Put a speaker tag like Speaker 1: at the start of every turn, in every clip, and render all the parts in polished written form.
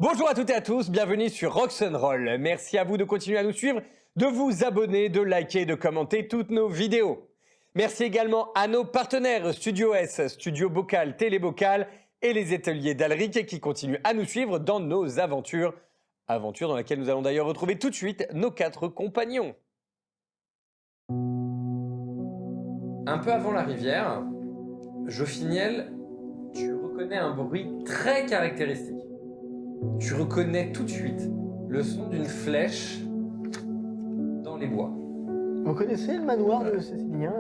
Speaker 1: Bonjour à toutes et à tous, bienvenue sur Rock'n'Roll. Merci à vous de continuer à nous suivre, de vous abonner, de liker et de commenter toutes nos vidéos. Merci également à nos partenaires Studio S, Studio Bocal, Télé Bocal et les ateliers d'Alric qui continuent à nous suivre dans nos aventures. Aventure dans laquelle nous allons d'ailleurs retrouver tout de suite nos 4 compagnons. Un peu avant la rivière, Jofiniel, tu reconnais un bruit très caractéristique. Tu reconnais tout de suite le son d'une flèche dans les bois.
Speaker 2: Vous connaissez le manoir de Cécilien,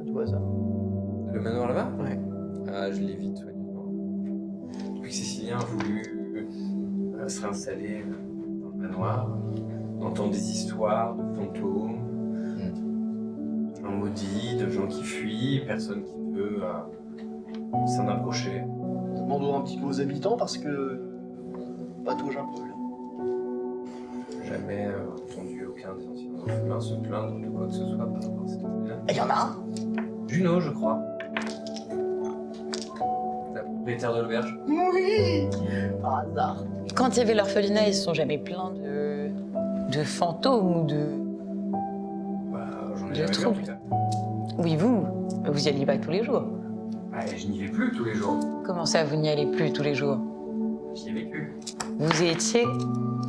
Speaker 2: tout hasard?
Speaker 1: Le manoir là-bas?
Speaker 2: Ouais.
Speaker 1: Ah, je l'évite soigneusement. Depuis que Cécilien a voulu se réinstaller dans le manoir, on entend des histoires de fantômes, de gens maudits, de gens qui fuient, personne qui ne veut s'en approcher.
Speaker 2: Demandons un petit peu aux habitants parce que patauge un peu là.
Speaker 1: Jamais entendu aucun des anciens orphelins se plaindre de quoi que ce soit par rapport à cette là.
Speaker 2: Il y en a un.
Speaker 1: Juno, je crois. La propriétaire de l'auberge.
Speaker 2: Oui. Par hasard.
Speaker 3: Quand il y avait l'orphelinat, ils se sont jamais plaints de fantômes ou de...
Speaker 1: Bah, j'en ai
Speaker 3: De
Speaker 1: jamais vu en
Speaker 3: troubles.
Speaker 1: tout cas.
Speaker 3: Oui, vous y alliez pas tous les jours.
Speaker 1: Bah, je n'y vais plus tous les jours.
Speaker 3: Comment ça, vous n'y allez plus tous les jours?
Speaker 1: J'y ai vécu.
Speaker 3: Vous étiez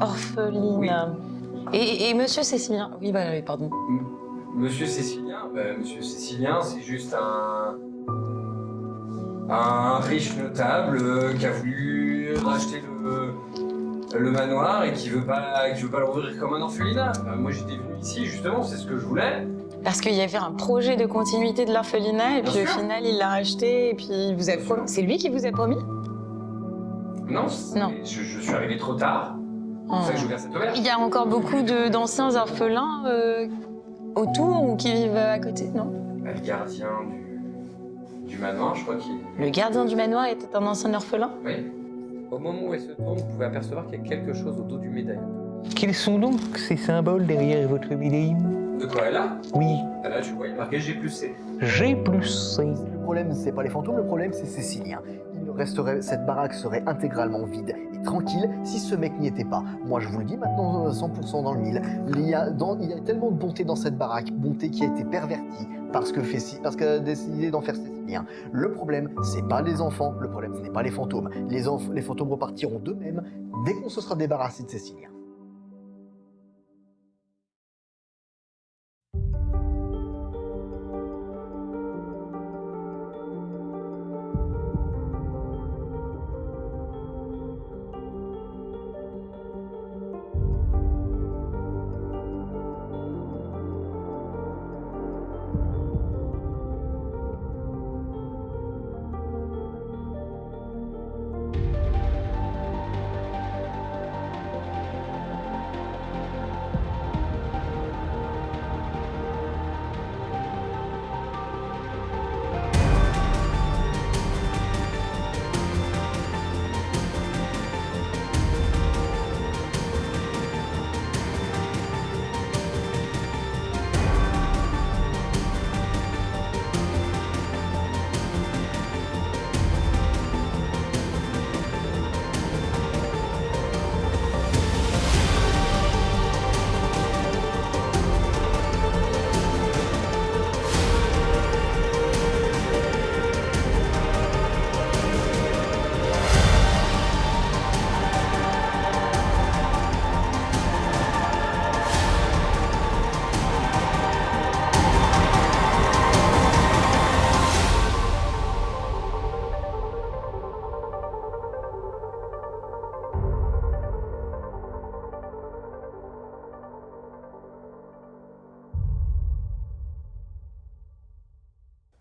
Speaker 3: orpheline.
Speaker 1: Oui.
Speaker 3: Et monsieur Cécilien... Oui, bah, pardon.
Speaker 1: Monsieur Cécilien, c'est juste un riche notable qui a voulu racheter le manoir et qui veut pas le rouvrir comme un orphelinat. Moi j'étais venu ici justement, c'est ce que je voulais.
Speaker 3: Parce qu'il y avait un projet de continuité de l'orphelinat, et
Speaker 1: Bien
Speaker 3: puis au
Speaker 1: sûr.
Speaker 3: final, il l'a racheté, et puis il vous a
Speaker 1: Bien
Speaker 3: promis...
Speaker 1: sûr.
Speaker 3: C'est lui qui vous a promis?
Speaker 1: Non,
Speaker 3: Non.
Speaker 1: Je suis arrivé trop tard. C'est pour ça que j'ai ouvert cette auberge.
Speaker 3: Il y a encore beaucoup d'anciens orphelins autour ou qui vivent à côté, non?
Speaker 1: Le gardien du manoir, je crois qu'il...
Speaker 3: Le gardien du manoir était un ancien orphelin?
Speaker 1: Oui. Au moment où elle se tourne, vous pouvez apercevoir qu'il y a quelque chose au dos du médaillon.
Speaker 4: Quels sont donc ces symboles derrière votre médaillon?
Speaker 1: De quoi elle a?
Speaker 4: Oui,
Speaker 1: Là, tu vois, il est marqué G plus C.
Speaker 4: G plus C.
Speaker 2: Le problème, c'est pas les fantômes, le problème, c'est Cécilien. Cette baraque serait intégralement vide et tranquille si ce mec n'y était pas. Moi, je vous le dis maintenant, 100% dans le mille. Il y a tellement de bonté dans cette baraque, bonté qui a été pervertie parce qu'elle a décidé d'en faire Cécilien. Le problème, c'est pas les enfants, le problème, ce n'est pas les fantômes. Les fantômes repartiront d'eux-mêmes dès qu'on se sera débarrassé de Cécilien.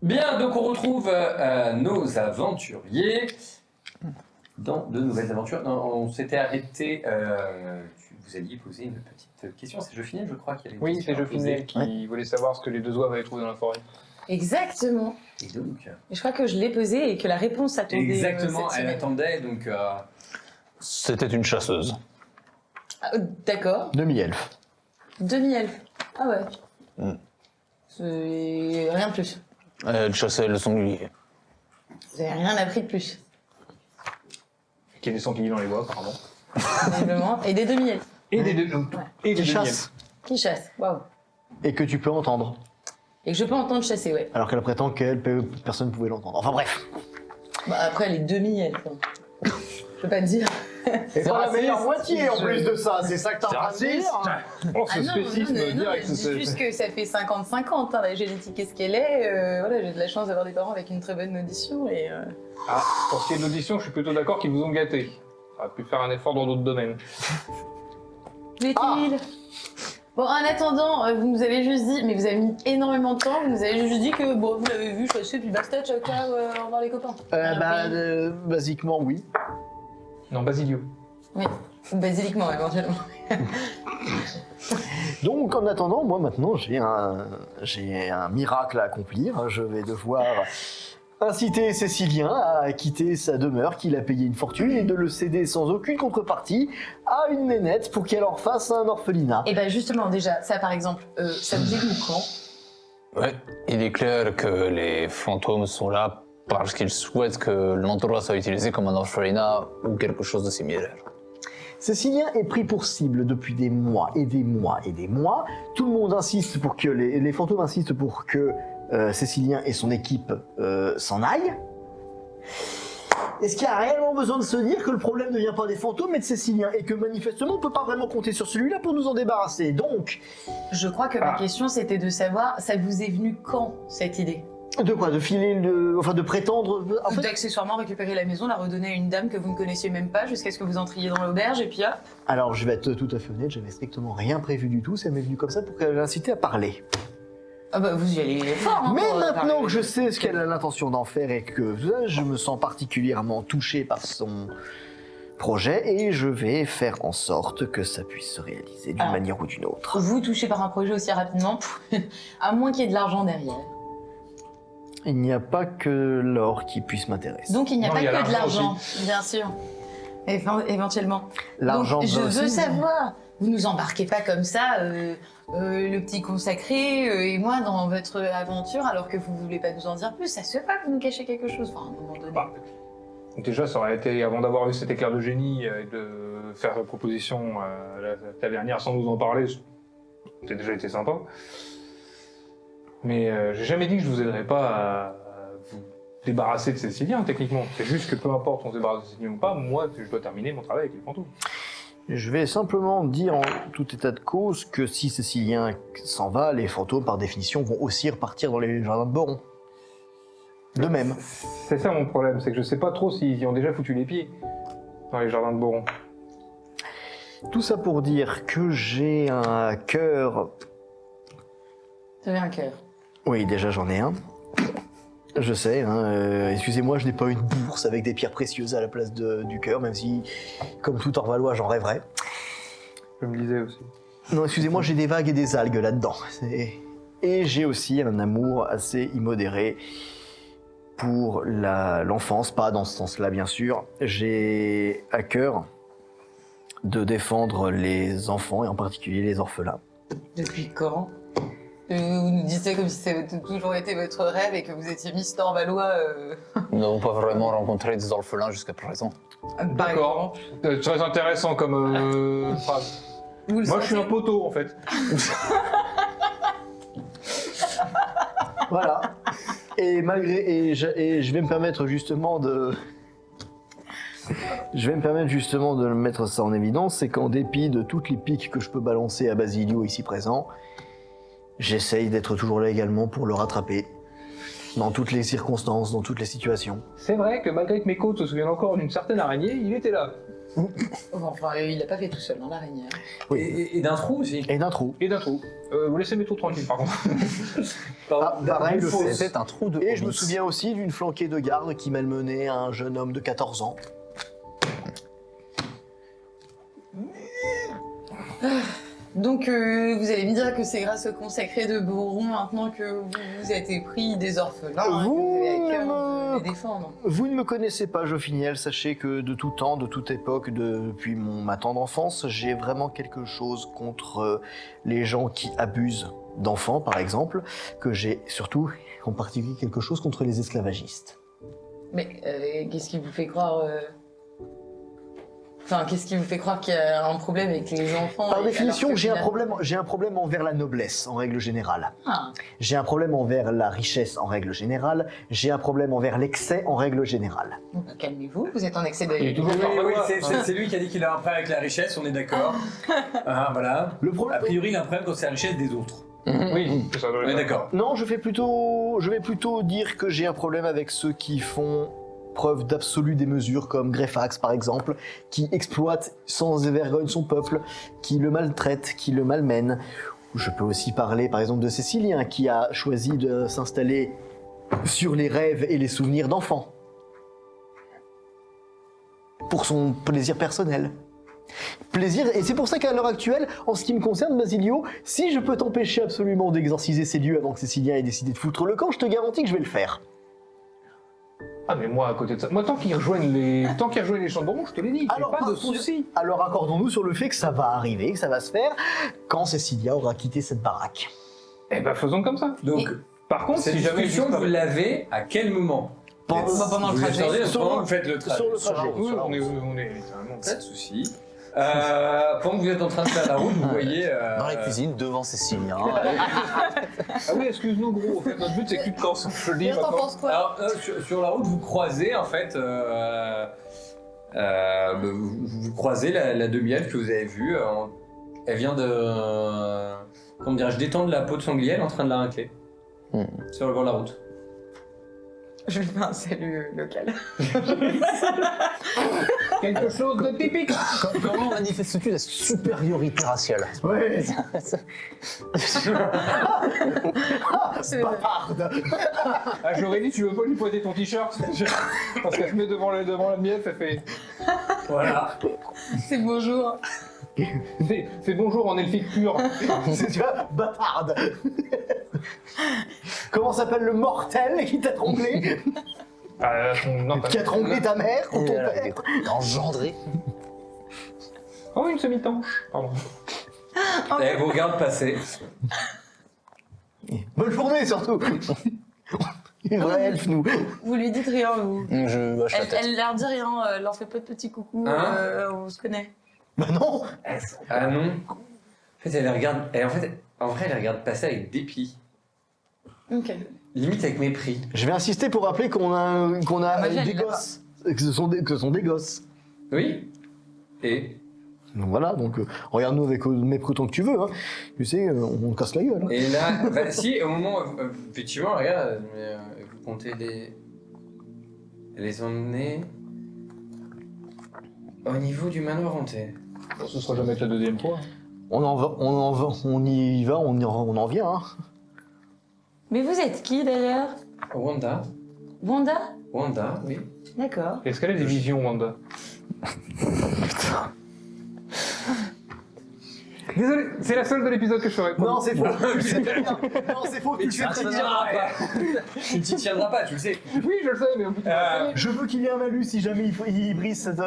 Speaker 1: Bien, donc on retrouve nos aventuriers dans de nouvelles aventures. Non, on s'était arrêté, vous alliez poser une petite question, c'est Jofiniel je crois qui avait une
Speaker 5: Oui,
Speaker 1: question
Speaker 5: c'est
Speaker 1: à poser.
Speaker 5: Jofiniel qui voulait savoir ce que les deux oies avaient trouvé dans la forêt.
Speaker 3: Exactement.
Speaker 1: Et donc,
Speaker 3: Et je crois que je l'ai posé et que la réponse attendait.
Speaker 1: exactement,
Speaker 3: cette
Speaker 1: elle
Speaker 3: semaine.
Speaker 1: attendait donc...
Speaker 4: C'était une chasseuse.
Speaker 3: Ah, d'accord.
Speaker 2: Demi-elfe.
Speaker 3: Demi-elfe. Ah ouais. C'est rien de plus.
Speaker 4: Elle chassait le sanglier.
Speaker 3: Vous avez rien appris de plus.
Speaker 5: Qui est des sangliers dans les bois, apparemment.
Speaker 6: visiblement, et des demi-elfes
Speaker 5: Et des deux. Et des
Speaker 2: Qui
Speaker 5: demi-elfes.
Speaker 2: chasse
Speaker 6: qui chassent. Waouh.
Speaker 2: et que tu peux entendre.
Speaker 6: Et que je peux entendre chasser, ouais.
Speaker 2: Alors qu'elle prétend personne ne pouvait l'entendre. Enfin bref.
Speaker 6: Bah, après, les demi-elfes. Hein. Je peux pas te dire.
Speaker 2: C'est pas la meilleure moitié en plus de ça, c'est ça que t'as en train de dire.
Speaker 5: Oh,
Speaker 6: Ah
Speaker 5: ce
Speaker 6: non,
Speaker 5: spécisme direct.
Speaker 6: je dis juste que ça fait 50-50, hein, la génétique est ce qu'elle est. Voilà, j'ai de la chance d'avoir des parents avec une très bonne audition et...
Speaker 5: Ah, pour ce qui est de l'audition, je suis plutôt d'accord qu'ils vous ont gâté. Ça aurait pu faire un effort dans d'autres domaines.
Speaker 6: Plaît-il Bon, en attendant, vous nous avez juste dit, mais vous avez mis énormément de temps, vous nous avez juste dit que bon, vous l'avez vu chasser, puis basta, ciao, ciao, au revoir les copains.
Speaker 2: Basiquement oui.
Speaker 5: Non, Basilio.
Speaker 6: Oui, basiliquement, éventuellement.
Speaker 2: Donc en attendant, moi maintenant j'ai un miracle à accomplir. Je vais devoir inciter Cécilien à quitter sa demeure qu'il a payé une fortune et de le céder sans aucune contrepartie à une nénette pour qu'elle en fasse un orphelinat.
Speaker 6: Et ben justement, déjà, ça par exemple, ça vous est venu quand?
Speaker 7: Ouais, il est clair que les fantômes sont là parce qu'ils souhaitent que l'endroit soit utilisé comme un orphelinat ou quelque chose de similaire.
Speaker 2: Cécilien est pris pour cible depuis des mois et des mois et des mois. Tout le monde insiste pour que les fantômes insistent pour que Cécilien et son équipe s'en aillent. Est-ce qu'il y a réellement besoin de se dire que le problème ne vient pas des fantômes mais de Cécilien et que manifestement on peut pas vraiment compter sur celui-là pour nous en débarrasser. Donc,
Speaker 6: Je crois que ma question c'était de savoir, ça vous est venu quand cette idée?
Speaker 2: de quoi? De filer de prétendre. En fait,
Speaker 6: D'accessoirement récupérer la maison, la redonner à une dame que vous ne connaissiez même pas jusqu'à ce que vous entriez dans l'auberge et puis hop.
Speaker 2: alors je vais être tout à fait honnête, j'avais strictement rien prévu du tout, ça m'est venu comme ça pour l'inciter à parler.
Speaker 6: Ah bah vous y allez fort hein,
Speaker 2: Mais
Speaker 6: pour,
Speaker 2: maintenant
Speaker 6: parler.
Speaker 2: que je sais ce qu'elle a l'intention d'en faire et que je me sens particulièrement touché par son projet et je vais faire en sorte que ça puisse se réaliser d'une
Speaker 6: Ah.
Speaker 2: manière ou d'une autre.
Speaker 6: Vous touchez par un projet aussi rapidement, à moins qu'il y ait de l'argent derrière.
Speaker 2: Il n'y a pas que l'or qui puisse m'intéresser.
Speaker 6: Donc il n'y a
Speaker 5: Non,
Speaker 6: pas
Speaker 5: il y a
Speaker 6: que de
Speaker 5: l'argent
Speaker 6: l'argent, bien sûr. Éventuellement.
Speaker 2: L'argent
Speaker 6: Donc, je
Speaker 2: va
Speaker 6: veux
Speaker 2: aussi-
Speaker 6: savoir, vous nous embarquez pas comme ça, le petit consacré et moi dans votre aventure alors que vous voulez pas nous en dire plus. Ça se fait pas que vous nous cachez quelque chose, enfin à un moment donné.
Speaker 5: Bah, déjà, ça aurait été, avant d'avoir eu cet éclair de génie et de faire la proposition à la tavernière sans nous en parler, c'était déjà été sympa. Mais j'ai jamais dit que je vous aiderais pas à vous débarrasser de Cécilien, techniquement. C'est juste que peu importe on se débarrasse de Cécilien ou pas, moi, je dois terminer mon travail avec les fantômes.
Speaker 2: Je vais simplement dire en tout état de cause que si Cécilien s'en va, les fantômes par définition vont aussi repartir dans les jardins de Boron. De même.
Speaker 5: C'est ça mon problème, c'est que je sais pas trop s'ils y ont déjà foutu les pieds dans les jardins de Boron.
Speaker 2: Tout ça pour dire que j'ai un cœur.
Speaker 6: Vous avez un cœur.
Speaker 2: Oui, déjà j'en ai un. Je sais, hein, excusez-moi, je n'ai pas une bourse avec des pierres précieuses à la place du cœur, même si, comme tout Orvalois, j'en rêverais.
Speaker 5: Je me disais aussi.
Speaker 2: Non, excusez-moi, j'ai des vagues et des algues là-dedans. Et j'ai aussi un amour assez immodéré pour l'enfance, pas dans ce sens-là bien sûr. J'ai à cœur de défendre les enfants, et en particulier les orphelins.
Speaker 6: Depuis quand? Vous nous dites ça comme si ça avait toujours été votre rêve et que vous étiez Miss Norvalois.
Speaker 7: Nous n'avons pas vraiment rencontré des orphelins jusqu'à présent.
Speaker 6: par
Speaker 5: D'accord. Très intéressant comme phrase.
Speaker 6: Vous le
Speaker 5: Moi, je suis un
Speaker 6: sentez
Speaker 5: poteau, en fait.
Speaker 2: Voilà. Et je vais me permettre justement de... Je vais me permettre justement de mettre ça en évidence, c'est qu'en dépit de toutes les piques que je peux balancer à Basilio ici présent, j'essaye d'être toujours là également pour le rattraper. Dans toutes les circonstances, dans toutes les situations.
Speaker 5: C'est vrai que malgré que mes côtes se souviennent encore d'une certaine araignée, il était là.
Speaker 6: Enfin, il l'a pas fait tout seul dans l'araignée. Hein.
Speaker 2: Oui.
Speaker 1: Et d'un trou aussi.
Speaker 2: Et d'un trou.
Speaker 5: Et d'un trou. Vous laissez mes trous tranquilles, par contre.
Speaker 2: Ah, pareil, le fait.
Speaker 7: C'était un trou de
Speaker 2: Et je me
Speaker 7: hobbits.
Speaker 2: souviens aussi d'une flanquée de garde qui malmenait un jeune homme de 14 ans.
Speaker 6: Donc, vous allez me dire que c'est grâce au consacré de Boron maintenant que vous vous êtes épris des orphelins, hein, que vous avez à cœur de les défendre.
Speaker 2: Vous ne me connaissez pas, Joffiniel. Sachez que de tout temps, de toute époque, depuis ma tendre enfance, j'ai vraiment quelque chose contre les gens qui abusent d'enfants, par exemple, que j'ai surtout, en particulier, quelque chose contre les esclavagistes.
Speaker 6: Mais qu'est-ce qui vous fait croire Enfin, qu'est-ce qui vous fait croire qu'il y a un problème avec les enfants
Speaker 2: Par
Speaker 6: et
Speaker 2: définition,
Speaker 6: alors que
Speaker 2: j'ai un problème envers la noblesse, en règle générale.
Speaker 6: Ah.
Speaker 2: J'ai un problème envers la richesse, en règle générale. J'ai un problème envers l'excès, en règle générale.
Speaker 6: Donc, calmez-vous, vous êtes en excès de...
Speaker 5: Il est toujours
Speaker 1: Oui,
Speaker 5: par
Speaker 1: oui,
Speaker 5: là.
Speaker 1: c'est lui qui a dit qu'il a un problème avec la richesse, on est d'accord. Ah, voilà.
Speaker 2: Le
Speaker 1: A
Speaker 2: problème...
Speaker 1: priori, il a un problème quand c'est la richesse des autres.
Speaker 5: Oui, c'est ça.
Speaker 1: On est d'accord.
Speaker 2: Non, je vais plutôt dire que j'ai un problème avec ceux qui font preuve d'absolue démesure, comme Greyfax par exemple, qui exploite sans vergogne son peuple, qui le maltraite, qui le malmène. Je peux aussi parler par exemple de Cécilien, qui a choisi de s'installer sur les rêves et les souvenirs d'enfants. Pour son plaisir personnel. Plaisir, et c'est pour ça qu'à l'heure actuelle, en ce qui me concerne, Basilio, si je peux t'empêcher absolument d'exorciser ces lieux avant que Cécilien ait décidé de foutre le camp, je te garantis que je vais le faire.
Speaker 5: Ah, mais moi, à côté de ça, moi, tant qu'ils rejoignent les champs de bonbons, je te l'ai dit,
Speaker 2: Alors,
Speaker 5: pas de
Speaker 2: par-
Speaker 5: soucis.
Speaker 2: Alors accordons-nous sur le fait que ça va arriver, que ça va se faire, quand Cécilia aura quitté cette baraque.
Speaker 5: Eh ben, faisons comme ça.
Speaker 1: Donc,
Speaker 5: Par contre,
Speaker 1: cette
Speaker 5: si jamais
Speaker 1: discussion, vous l'avez à quel moment
Speaker 6: Pendant le
Speaker 1: Vous
Speaker 6: trajet.
Speaker 1: attendez,
Speaker 2: Sur
Speaker 1: pendant
Speaker 2: le-
Speaker 1: que vous faites le trajet.
Speaker 2: sur le trajet.
Speaker 5: Oui,
Speaker 2: sur la
Speaker 5: on est
Speaker 2: route.
Speaker 5: littéralement.
Speaker 1: Pas de soucis. Pendant que vous êtes en train de faire la route, vous voyez...
Speaker 7: Dans la cuisine, devant Cécilien.
Speaker 5: Ah oui, excuse-nous, gros. En fait, notre but, c'est que tu te canses. Je le dis
Speaker 6: T'en
Speaker 5: maintenant.
Speaker 6: penses quoi?
Speaker 1: Alors, sur la route, vous croisez, en fait... vous croisez la demi-elfe que vous avez vue. Elle vient de... comment dirais-je, d'étendre la peau de sanglier, elle est en train de la racler. Sur le bord de la route.
Speaker 6: Je lui fais un salut local.
Speaker 5: Quelque chose de typique.
Speaker 7: Comment manifestes-tu la supériorité raciale?
Speaker 2: Ouais.
Speaker 6: C'est-
Speaker 2: Bâtarde.
Speaker 5: Ah, j'aurais dit, tu veux pas lui pointer ton t-shirt? Parce qu'elle se met devant la mienne, ça fait.
Speaker 1: Voilà.
Speaker 6: C'est bonjour.
Speaker 5: C'est bonjour en elfique pur.
Speaker 2: C'est, tu vois, bâtarde. Comment s'appelle le mortel qui t'a tromblé?
Speaker 5: Non,
Speaker 2: Qui a tromblé ta mère ou ton
Speaker 7: Elle a
Speaker 2: père?
Speaker 7: été engendré.
Speaker 5: Oh, une semi-tanche. Pardon.
Speaker 1: Elle vous regarde passer.
Speaker 2: Bonne journée surtout. Une vraie elfe, nous.
Speaker 6: Vous lui dites rien, vous.
Speaker 7: Je hoche la tête.
Speaker 6: Elle leur dit rien, leur fait pas de petits coucou,
Speaker 1: Hein
Speaker 6: on se connaît.
Speaker 2: Bah non.
Speaker 1: Ah non. En fait, elle les regarde... en vrai, elle les regarde passer avec dépit.
Speaker 6: Ok.
Speaker 1: Limite avec mépris.
Speaker 2: Je vais insister pour rappeler qu'on a
Speaker 6: Moi,
Speaker 2: des
Speaker 6: j'aime
Speaker 2: gosses. Que ce sont des gosses.
Speaker 1: Oui. Et
Speaker 2: Donc voilà, donc regarde-nous avec mépris autant que tu veux. Hein. Tu sais, on te casse la gueule. Hein.
Speaker 1: Et là, bah, si, au moment, effectivement, regarde, mais, vous comptez les emmener au niveau du manoir hanté.
Speaker 5: Bon, ce sera jamais que la deuxième fois.
Speaker 2: On y va, on en vient. Hein.
Speaker 6: Mais vous êtes qui d'ailleurs?
Speaker 1: Wanda.
Speaker 6: Wanda?
Speaker 1: Wanda, oui.
Speaker 6: D'accord.
Speaker 5: Est-ce qu'elle a des visions, Wanda? Désolé, c'est la seule de l'épisode que je ferai.
Speaker 2: Non, c'est faux. Tu sais très bien. Non, c'est faux. Tu le sais très bien.
Speaker 1: Tu t'y tiendras pas, tu le sais.
Speaker 5: Oui, je le sais, mais au bout de
Speaker 2: Je veux qu'il y ait un malus si jamais il brise cette.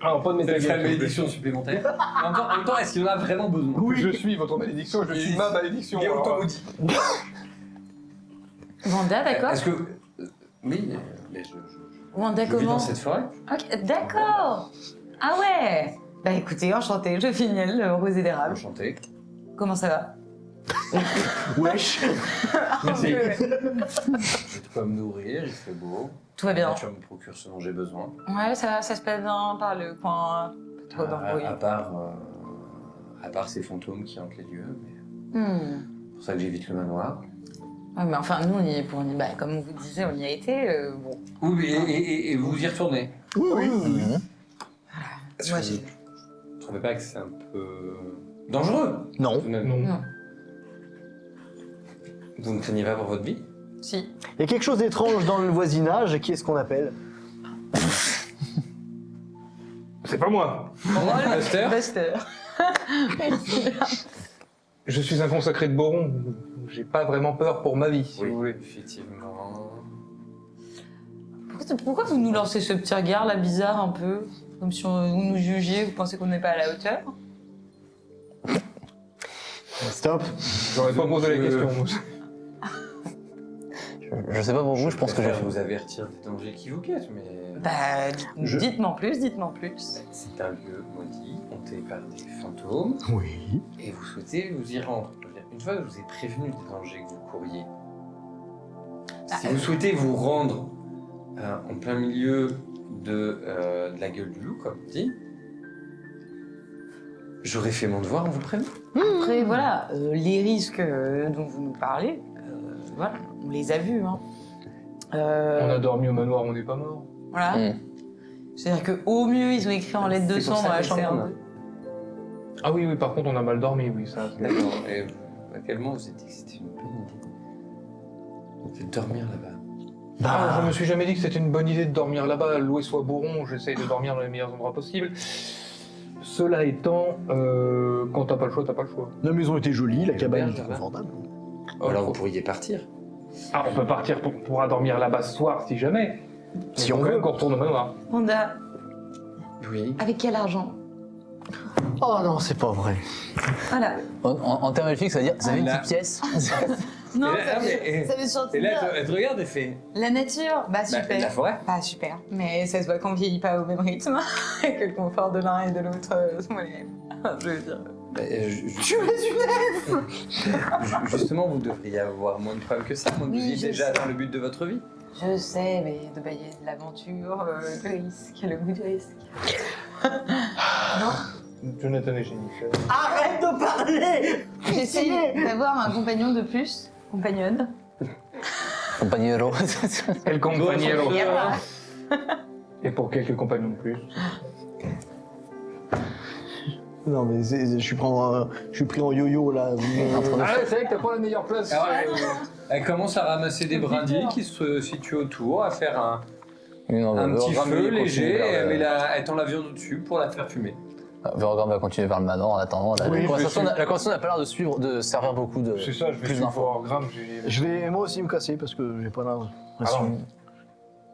Speaker 5: Alors, pas de
Speaker 1: Ça
Speaker 5: métal.
Speaker 1: ferait une malédiction supplémentaire. En même temps, est-ce qu'il en a vraiment besoin?
Speaker 5: Oui, je suis votre malédiction, je suis ma malédiction.
Speaker 1: Il est
Speaker 5: alors.
Speaker 1: auto-maudit.
Speaker 6: Wanda, d'accord.
Speaker 1: Est-ce que... oui, mais
Speaker 6: Wanda
Speaker 1: je vis
Speaker 6: comment?
Speaker 1: dans cette forêt.
Speaker 6: Ok, d'accord. Ah ouais. Bah écoutez, enchantée, je suis Niel, rosée d'érable.
Speaker 1: Enchanté.
Speaker 6: Comment ça va?
Speaker 2: Wesh.
Speaker 1: Merci.
Speaker 6: Ouais.
Speaker 1: J'ai de quoi me nourrir, il fait beau.
Speaker 6: Tout va bien.
Speaker 1: Tu vas me procurer ce dont j'ai besoin.
Speaker 6: Ouais, ça se passe bien par le coin. Pas trop d'embrouille.
Speaker 1: À part ces fantômes qui hantent les lieux. Mais c'est pour ça que j'évite le manoir.
Speaker 6: Ouais, mais enfin, nous, on y est pour. Bah, comme on vous disait, on y a été. Bon.
Speaker 1: Oui, et vous y retournez.
Speaker 2: Oui, oui.
Speaker 6: Moi,
Speaker 1: Vous trouvez pas que c'est un peu dangereux?
Speaker 2: Non.
Speaker 1: tout de même
Speaker 5: Non.
Speaker 6: Non.
Speaker 1: Vous ne craignez pas pour votre vie?
Speaker 6: Si.
Speaker 2: Il y a quelque chose d'étrange dans le voisinage. Qui est-ce qu'on appelle?
Speaker 5: C'est pas moi.
Speaker 1: Buster?
Speaker 6: Buster.
Speaker 5: Je suis un consacré de Boron. J'ai pas vraiment peur pour ma vie, si vous voulez.
Speaker 1: Effectivement.
Speaker 6: Pourquoi vous nous lancez ce petit regard là bizarre un peu? Comme si vous nous jugiez, vous pensez qu'on n'est pas à la hauteur?
Speaker 2: Stop.
Speaker 5: J'aurais pas posé la question. moi.
Speaker 7: Je sais pas pour vous, je pense que j'ai
Speaker 8: préfère vous avertir des dangers qui vous guettent, mais
Speaker 6: Bah,
Speaker 8: Je-
Speaker 6: dites-moi en plus, dites-moi en plus.
Speaker 8: c'est un lieu maudit, hanté par des fantômes,
Speaker 2: Oui.
Speaker 8: et vous souhaitez vous y rendre. Je veux dire, une fois que je vous ai prévenu des dangers que vous courriez, si vous souhaitez vous rendre en plein milieu de la gueule du loup, comme on dit, j'aurais fait mon devoir en vous prévenant.
Speaker 6: Après, voilà, les risques dont vous nous parlez, voilà, on les a vus. Hein.
Speaker 5: On a dormi au manoir, on n'est pas mort.
Speaker 6: Voilà.
Speaker 7: Mm.
Speaker 6: C'est-à-dire qu'au mieux, ils ont écrit en lettres de
Speaker 8: C'est pour
Speaker 6: sang
Speaker 8: ça
Speaker 6: dans la
Speaker 8: que
Speaker 6: chambre.
Speaker 8: ferme.
Speaker 5: Ah oui, oui, par contre, on a mal dormi, oui, ça.
Speaker 8: D'accord. Et à quel moment vous êtes dit que c'était une bonne idée de dormir là-bas?
Speaker 5: Ah, je me suis jamais dit que c'était une bonne idée de dormir là-bas. Loué soit Bourron, j'essaye de dormir dans les meilleurs endroits possibles. Cela étant, quand t'as pas le choix, t'as pas le choix.
Speaker 2: La maison était jolie, la cabane
Speaker 8: L'auberge,
Speaker 2: était
Speaker 8: là-bas.
Speaker 2: confortable.
Speaker 8: Ou alors vous pourriez partir.
Speaker 5: Ah, on peut partir, on pourra dormir là-bas ce soir si jamais.
Speaker 2: Si
Speaker 5: Il faut
Speaker 2: on
Speaker 5: quand
Speaker 2: veut.
Speaker 5: même qu'on retourne au manoir.
Speaker 6: Wanda,
Speaker 8: Oui.
Speaker 6: avec quel argent?
Speaker 2: Oh non, c'est pas vrai.
Speaker 6: Voilà.
Speaker 7: En termes elfiques, ça veut dire, vous avez une
Speaker 8: là.
Speaker 7: petite pièce
Speaker 6: Non,
Speaker 8: Et là,
Speaker 6: ça,
Speaker 8: mais-
Speaker 6: ça veut surtout
Speaker 8: Et là,
Speaker 6: dire
Speaker 8: elle te regarde et fait.
Speaker 6: la nature. Bah super.
Speaker 8: La forêt.
Speaker 6: Bah super. Mais ça se voit qu'on vieillit pas au même rythme et que le confort de l'un et de l'autre sont les mêmes. Je veux dire.
Speaker 8: Tu es une elfe. Justement, vous devriez avoir moins de problèmes que ça. Moi,
Speaker 6: Oui,
Speaker 8: vous y
Speaker 6: je
Speaker 8: déjà
Speaker 6: sais.
Speaker 8: dans le but de votre vie.
Speaker 6: Je sais, mais de bailler de l'aventure, le risque, le goût du risque.
Speaker 5: Jonathan et Jennifer.
Speaker 2: Arrête de parler.
Speaker 6: J'essaye d'avoir un compagnon de plus, compagnonne.
Speaker 7: Compagnero.
Speaker 5: El compañero.
Speaker 6: Y a pas.
Speaker 5: Et pour quelques compagnons de plus.
Speaker 2: Non mais je suis pris en yo-yo là.
Speaker 5: Ah, c'est vrai que t'as pas la meilleure place.
Speaker 8: Alors, elle commence à ramasser des brindilles qui se situent autour, à faire un petit feu léger, elle tend la viande au-dessus pour la faire fumer.
Speaker 7: Verogorn va continuer vers le manoir en attendant. La
Speaker 2: Oui,
Speaker 7: conversation n'a pas l'air de servir beaucoup de.
Speaker 5: C'est ça, je vais
Speaker 7: plus
Speaker 5: suivre
Speaker 7: d'infos.
Speaker 5: Graham.
Speaker 2: Je vais moi aussi me casser parce que j'ai pas l'impression.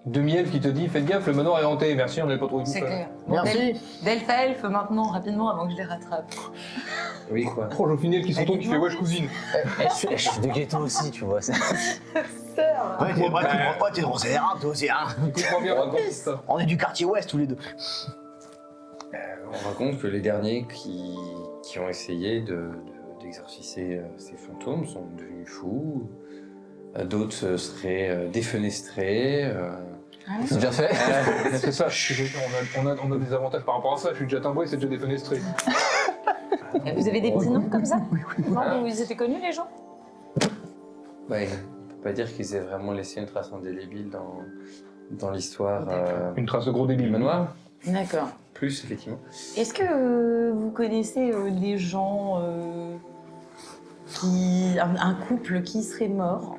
Speaker 5: Demi-elfe qui te dit faites gaffe, le manoir est hanté, merci, on n'est pas trop tout
Speaker 6: C'est
Speaker 5: seul.
Speaker 6: clair. Bon,
Speaker 2: Merci.
Speaker 6: D'elfe à elfe maintenant, rapidement, avant que je les rattrape.
Speaker 8: Oui, quoi.
Speaker 5: Oh, Jofinel qui s'entend qui fait wesh cousine.
Speaker 7: Je suis de ghetto aussi, tu vois.
Speaker 6: Sœur.
Speaker 2: Ouais, t'es vrai, tu comprends pas, t'es dans CR1 toi aussi, hein.
Speaker 5: Écoute-moi bien, raconte ça.
Speaker 2: On est du quartier ouest tous les deux.
Speaker 8: On raconte que les derniers qui ont essayé d'exorciser ces fantômes sont devenus fous. D'autres se seraient défenestrés.
Speaker 7: C'est déjà fait.
Speaker 5: C'est ça, on a des avantages par rapport à ça, je suis déjà timbré, c'est déjà défenestré.
Speaker 6: Et vous avez des petits noms comme ça? Non, vous étaient connus les gens?
Speaker 8: Ouais, on peut pas dire qu'ils aient vraiment laissé une trace indélébile dans l'histoire
Speaker 5: Une trace de gros
Speaker 8: du
Speaker 5: débile.
Speaker 8: manoir.
Speaker 6: D'accord.
Speaker 8: Plus, effectivement.
Speaker 6: Est-ce que vous connaissez des gens un couple qui serait mort?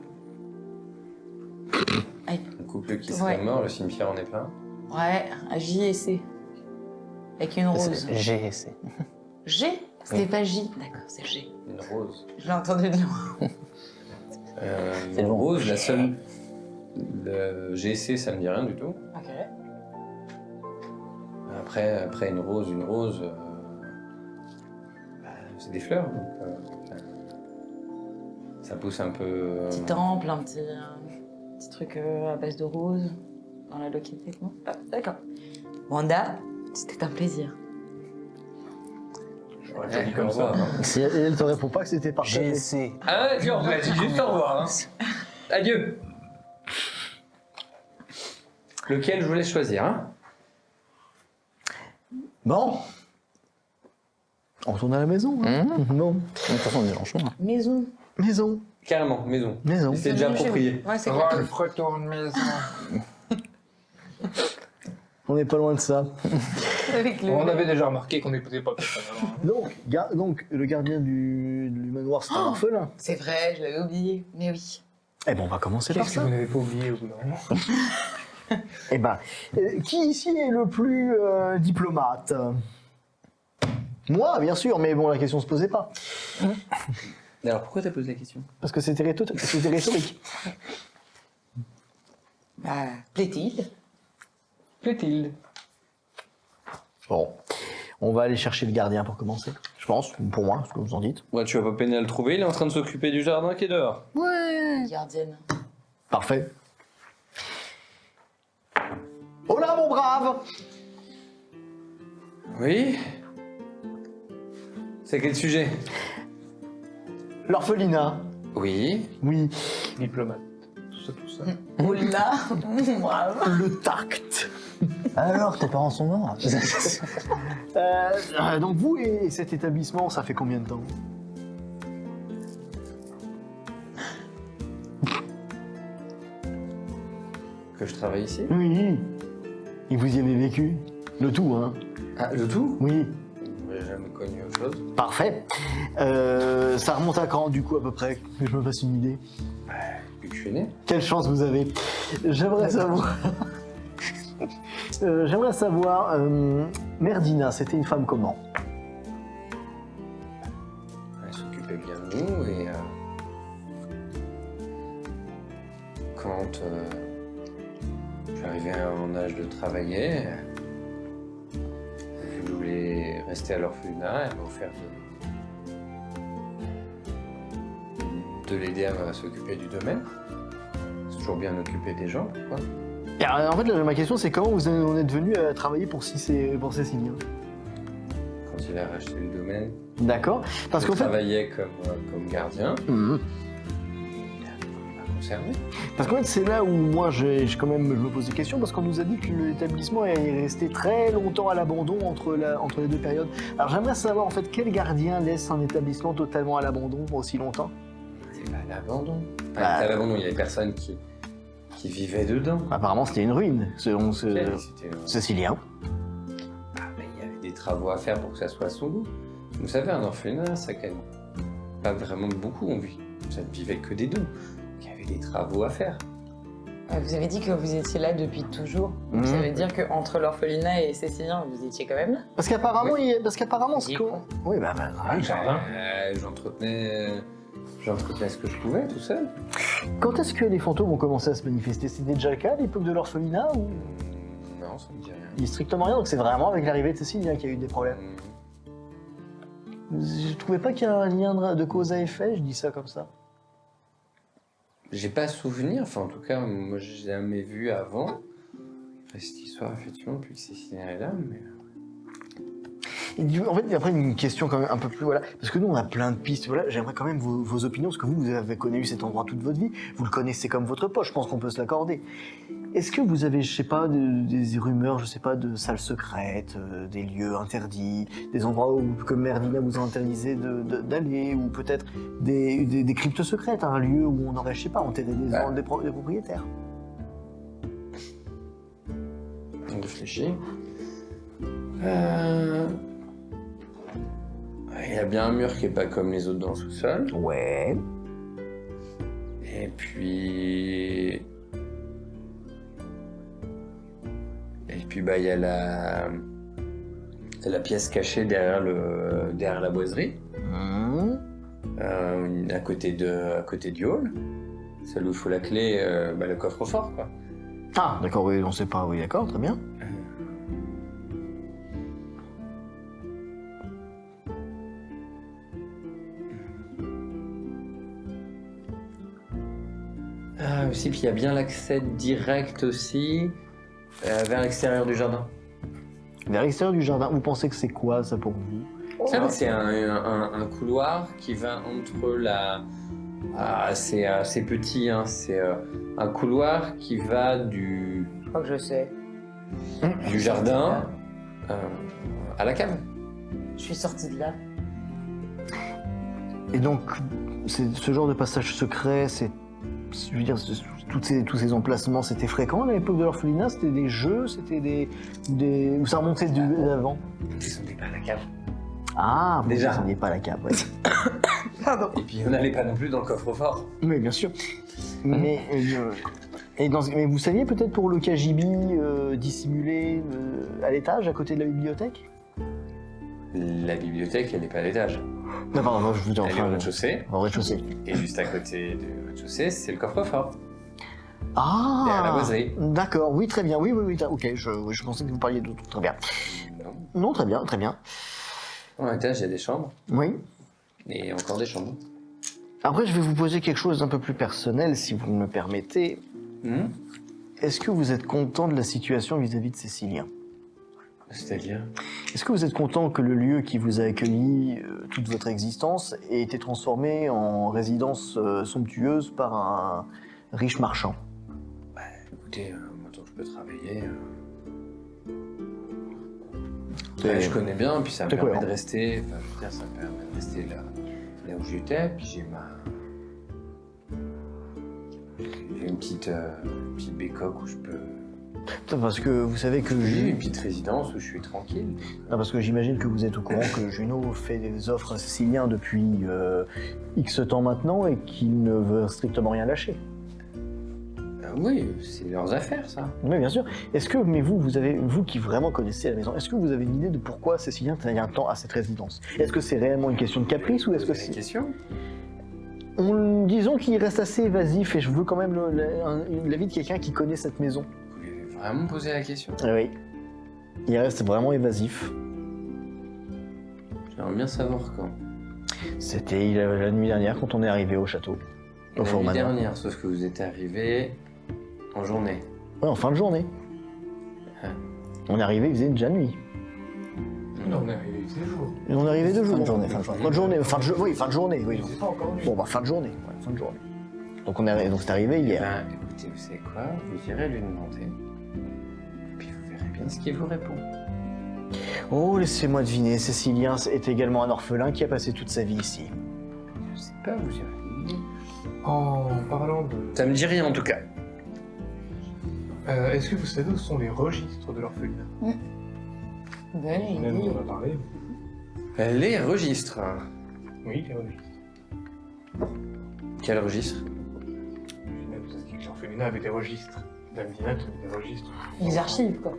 Speaker 8: Un couple qui serait
Speaker 6: Ouais.
Speaker 8: mort, le cimetière en est plein.
Speaker 6: Ouais, à J&C. Avec une rose.
Speaker 7: GSC.
Speaker 6: G? C'était pas J. D'accord, c'est G.
Speaker 8: Une rose.
Speaker 6: Je l'ai entendu de loin.
Speaker 7: C'est
Speaker 8: Une
Speaker 7: long.
Speaker 8: rose, la seule. Le GC, ça me dit rien du tout.
Speaker 6: Ok.
Speaker 8: Après une rose, c'est des fleurs. Donc, ça pousse un peu.
Speaker 6: Petit temple, un petit truc à base de rose dans la localité. Non, ah, d'accord. Wanda, c'était un plaisir.
Speaker 5: J'aurais pas dit comme ça.
Speaker 2: Et elle te répond pas que c'était partagé.
Speaker 7: GSC.
Speaker 8: Ah, tu on l'a dit juste au revoir. Hein. Adieu. Lequel je voulais choisir, hein?
Speaker 2: Bon. On retourne à la maison. Hein. Bon.
Speaker 7: De toute façon, on est en chemin.
Speaker 6: Maison.
Speaker 2: Maison.
Speaker 8: Carrément, maison.
Speaker 2: Maison.
Speaker 8: C'est déjà approprié.
Speaker 6: Ouais, c'est clair.
Speaker 5: Rolf, retourne maison.
Speaker 2: On n'est pas loin de ça.
Speaker 6: Avec le...
Speaker 5: On avait déjà remarqué qu'on n'écoutait pas personne avant.
Speaker 2: Donc, le gardien du manoir, c'est un orphelin.
Speaker 6: C'est vrai, je l'avais oublié. Mais oui.
Speaker 2: Eh ben, on va commencer par
Speaker 5: Qu'est-ce que
Speaker 2: ça.
Speaker 5: vous n'avez pas oublié au bout d'un moment?
Speaker 2: Eh ben, qui ici est le plus diplomate? Moi, bien sûr, mais bon, la question se posait pas.
Speaker 8: Alors pourquoi t'as posé la question?
Speaker 2: Parce que c'était rhétorique.
Speaker 6: Bah, plaît-il?
Speaker 5: Plaît-il?
Speaker 2: Bon, on va aller chercher le gardien pour commencer. Je pense, pour moi, ce que vous en dites.
Speaker 8: Ouais, tu vas pas peiner à le trouver, il est en train de s'occuper du jardin qui est dehors.
Speaker 2: Ouais.
Speaker 6: Gardienne.
Speaker 2: Parfait. Oh là, mon brave!
Speaker 8: Oui. C'est quel sujet?
Speaker 2: L'orphelinat.
Speaker 8: Oui.
Speaker 2: Oui.
Speaker 5: Diplomate. Tout ça.
Speaker 6: Oh là, bravo.
Speaker 2: Le tact.
Speaker 7: Alors, tes parents sont morts.
Speaker 2: Donc vous et cet établissement, ça fait combien de temps?
Speaker 8: Que je travaille ici?
Speaker 2: Oui. Et vous y avez vécu? Le tout, hein?
Speaker 8: Ah, le tout?
Speaker 2: Oui.
Speaker 8: J'ai jamais connu autre chose.
Speaker 2: Parfait. Ça remonte à quand, du coup, à peu près? Que je me fasse une idée.
Speaker 8: Depuis que je suis né.
Speaker 2: Quelle chance vous avez. J'aimerais savoir... J'aimerais savoir... Merdina, c'était une femme comment?
Speaker 8: Elle s'occupait bien de nous et quand je suis arrivé à mon âge de travailler, je voulais rester à l'orphelinat, elle m'a offert de l'aider à s'occuper du domaine. C'est toujours bien occuper des gens, quoi.
Speaker 2: Et en fait, ma question, c'est comment vous en êtes venu à travailler pour Cécilien?
Speaker 8: Quand il a racheté le domaine,
Speaker 2: D'accord. Parce
Speaker 8: je
Speaker 2: qu'en fait...
Speaker 8: travaillais comme gardien.
Speaker 2: Mhm.
Speaker 8: Il m'a conservé.
Speaker 2: Parce qu'en fait, c'est là où moi, je me pose des questions, parce qu'on nous a dit que l'établissement est resté très longtemps à l'abandon entre les deux périodes. Alors j'aimerais savoir, en fait, quel gardien laisse un établissement totalement à l'abandon aussi longtemps?
Speaker 8: C'est pas à l'abandon.
Speaker 2: Bah.
Speaker 8: À l'abandon, il y avait personne qui vivait dedans.
Speaker 2: Apparemment, c'était une ruine, selon
Speaker 8: C'était,
Speaker 2: Cécilien.
Speaker 8: il y avait des travaux à faire pour que ça soit à son goût. Vous savez, un orphelinat, ça gagne pas vraiment beaucoup. Ça ne vivait que des dons. Il y avait des travaux à faire.
Speaker 3: Vous avez dit que vous étiez là depuis toujours.
Speaker 2: Mhm.
Speaker 3: Ça veut dire qu'entre l'orphelinat et Cécilien, vous étiez quand même là?
Speaker 2: Parce qu'apparemment, ce qu'on... Oui, bah,
Speaker 5: Le jardin.
Speaker 8: J'entretenais ce que je pouvais tout seul.
Speaker 2: Quand est-ce que les fantômes ont commencé à se manifester? C'était déjà le cas à l'époque de l'orphelinat ou...
Speaker 8: Non, ça me dit rien.
Speaker 2: Il n'y a strictement rien, donc c'est vraiment avec l'arrivée de Cécilien qu'il y a eu des problèmes. Je trouvais pas qu'il y a un lien de cause à effet, je dis ça comme ça.
Speaker 8: J'ai pas souvenir, enfin en tout cas, moi j'ai jamais vu avant. Après, cette histoire, effectivement, depuis que Cécilien est là, mais.
Speaker 2: Et en fait, après, une question quand même un peu plus, voilà, parce que nous, on a plein de pistes, voilà, j'aimerais quand même vos opinions, parce que vous avez connu cet endroit toute votre vie, vous le connaissez comme votre poche, je pense qu'on peut se l'accorder. Est-ce que vous avez, je sais pas, des rumeurs, je sais pas, de salles secrètes, des lieux interdits, des endroits où, comme Merdina vous a interdisé d'aller, ou peut-être des cryptes secrètes, un lieu où on aurait, je sais pas, enterré des propriétaires?
Speaker 8: On réfléchit. Il y a bien un mur qui est pas comme les autres dans le sous-sol.
Speaker 2: Ouais.
Speaker 8: Et puis. Bah, il y a la pièce cachée derrière la boiserie. À côté du hall. Celle où il faut la clé, le coffre-fort, quoi.
Speaker 2: Ah, d'accord, oui, on sait pas, oui, d'accord, très bien.
Speaker 8: Ah, aussi, puis il y a bien l'accès direct aussi vers l'extérieur du jardin.
Speaker 2: Vers l'extérieur du jardin, vous pensez que c'est quoi, ça, pour vous?
Speaker 8: C'est un couloir qui va entre la... Ah, c'est assez petit, hein. C'est un couloir qui va du
Speaker 3: Je crois que je sais.
Speaker 8: jardin à la cave.
Speaker 3: Je suis sortie de là.
Speaker 2: Et donc, ce genre de passage secret, je veux dire, tous ces emplacements, c'était fréquent à l'époque de l'orphelinat? C'était des jeux, c'était où ça remontait d'avant?
Speaker 8: Ils descendaient pas à la cave.
Speaker 2: Ah, vous
Speaker 8: Déjà.
Speaker 2: descendiez pas à la cave, ouais.
Speaker 8: Et puis on n'allait pas non plus dans le coffre-fort.
Speaker 2: Oui, bien sûr. Mais, mais vous saviez peut-être pour le KGB dissimulé à l'étage, à côté de la bibliothèque?
Speaker 8: La bibliothèque, elle n'est pas à l'étage.
Speaker 2: Non, pardon, non, je veux dire,
Speaker 8: Elle est au
Speaker 2: enfin,
Speaker 8: rez-de-chaussée.
Speaker 2: au rez-de-chaussée.
Speaker 8: Et juste à côté du rez-de-chaussée, c'est le coffre-fort.
Speaker 2: Ah,
Speaker 8: Derrière la boiserie.
Speaker 2: d'accord, oui, très bien, oui, ok, je pensais que vous parliez d'autre, très bien.
Speaker 8: Non.
Speaker 2: Non, très bien.
Speaker 8: Au étage, il y a des chambres.
Speaker 2: Oui.
Speaker 8: Et encore des chambres.
Speaker 2: Après, je vais vous poser quelque chose d'un peu plus personnel, si vous me le permettez. Est-ce que vous êtes content de la situation vis-à-vis de Cécilien?
Speaker 8: C'est-à-dire?
Speaker 2: Est-ce que vous êtes content que le lieu qui vous a accueilli toute votre existence ait été transformé en résidence somptueuse par un riche marchand?
Speaker 8: Écoutez, maintenant je peux travailler.
Speaker 2: C'est-
Speaker 8: Je connais bien, puis ça me
Speaker 2: c'est
Speaker 8: permet
Speaker 2: cohérent.
Speaker 8: de rester. Enfin, je veux dire, ça me permet de rester là où j'étais, puis j'ai une petite bécoque où je peux.
Speaker 2: Putain, parce que vous savez que
Speaker 8: J'ai une petite résidence où je suis tranquille.
Speaker 2: Non, parce que j'imagine que vous êtes au courant que Juno fait des offres à Cécilien depuis X temps maintenant et qu'il ne veut strictement rien lâcher.
Speaker 8: Oui, c'est leurs affaires, ça.
Speaker 2: Oui, bien sûr. Est-ce que, mais vous qui vraiment connaissez la maison, est-ce que vous avez une idée de pourquoi Cécilien tient tant à cette résidence? Est-ce que c'est réellement une question de caprice ou est-ce que
Speaker 8: C'est une
Speaker 2: c'est...
Speaker 8: question?
Speaker 2: Disons qu'il reste assez évasif et je veux quand même l'avis de quelqu'un qui connaît cette maison.
Speaker 8: Vous lui avez vraiment posé la question?
Speaker 2: Ah oui. Il reste vraiment évasif.
Speaker 8: J'aimerais bien savoir quand.
Speaker 2: C'était la nuit dernière quand on est arrivé au château. Au
Speaker 8: La
Speaker 2: Fort
Speaker 8: nuit
Speaker 2: Manoir.
Speaker 8: dernière, sauf que vous êtes arrivé en journée.
Speaker 2: Ouais, en fin de journée.
Speaker 8: Ah.
Speaker 2: On est arrivé, il faisait déjà nuit.
Speaker 5: Non, on est arrivé, c'est jour.
Speaker 2: Et on est arrivé 2 jours.
Speaker 4: Fin de journée, fin de journée.
Speaker 2: Fin de journée, oui, fin de journée, oui.
Speaker 5: C'est pas encore nuit.
Speaker 2: Bon, bah, fin de journée, ouais, fin de journée. Donc c'est arrivé hier.
Speaker 8: Ben, écoutez, vous savez quoi? Vous irez lui demander. Puis vous verrez bien ce qu'il vous répond.
Speaker 2: Oh, laissez-moi deviner, Cécilien est également un orphelin qui a passé toute sa vie ici.
Speaker 8: Je sais pas, vous irez lui demander.
Speaker 5: En parlant de...
Speaker 8: Ça me dit rien en tout cas.
Speaker 5: Est-ce que vous savez où sont les registres de l'orphelinat?
Speaker 6: Bonne
Speaker 5: Même
Speaker 6: idée.
Speaker 5: on en a parlé.
Speaker 8: Les registres.
Speaker 5: Oui, les registres.
Speaker 8: Quel registre?
Speaker 5: Ginette vous a dit que l'orphelinat avait des registres. Dame Dinette avait des registres.
Speaker 6: Les archives, quoi.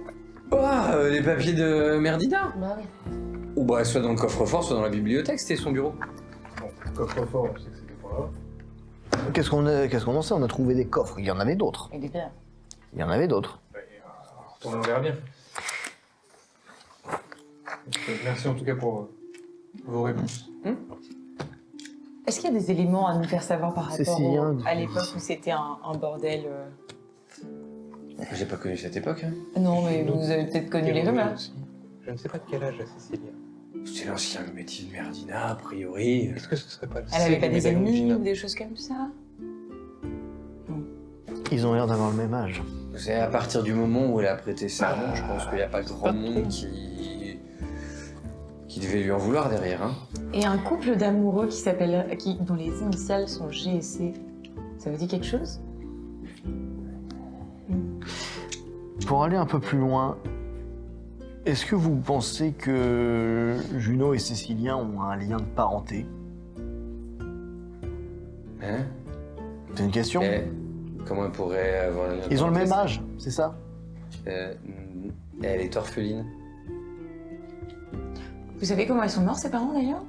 Speaker 8: Oh, les papiers de Merdina.
Speaker 6: Bah oui.
Speaker 8: Ou bah, soit dans le coffre-fort, soit dans la bibliothèque, c'était son bureau.
Speaker 5: Bon, coffre-fort, on sait que c'était pas là.
Speaker 2: Qu'est-ce qu'on en sait? On a trouvé des coffres. Il y en avait d'autres.
Speaker 6: Il est bien.
Speaker 2: Il y en avait d'autres.
Speaker 5: Retournons, on verra bien. Merci en tout cas pour vos réponses.
Speaker 6: Est-ce qu'il y a des éléments à nous faire savoir par rapport
Speaker 2: Cécilien,
Speaker 6: à l'époque où c'était un bordel
Speaker 8: J'ai pas connu cette époque. Hein.
Speaker 6: Non, mais vous avez peut-être connu les rumeurs.
Speaker 5: Je ne sais pas de quel âge a Cécilia.
Speaker 8: C'était l'ancien métier de Merdina, a priori.
Speaker 5: Est-ce que ce serait pas le
Speaker 6: Elle avait pas des
Speaker 5: médaillon de
Speaker 6: amis
Speaker 5: Gina
Speaker 6: ou des choses comme ça?
Speaker 2: Ils ont l'air d'avoir le même âge.
Speaker 8: Vous savez, à partir du moment où elle a prêté serment, je pense qu'il n'y a pas grand monde qui devait lui en vouloir derrière. Hein.
Speaker 6: Et un couple d'amoureux dont les initiales sont G et C, ça vous dit quelque chose?
Speaker 2: Pour aller un peu plus loin, est-ce que vous pensez que Juno et Cécilien ont un lien de parenté?
Speaker 8: Hein?
Speaker 2: C'est une question.
Speaker 8: Mais comment elle pourrait avoir un lien de
Speaker 2: Ils ont le
Speaker 8: parenté,
Speaker 2: même âge, c'est ça?
Speaker 8: Elle est orpheline.
Speaker 6: Vous savez comment ils sont morts, ses parents, d'ailleurs?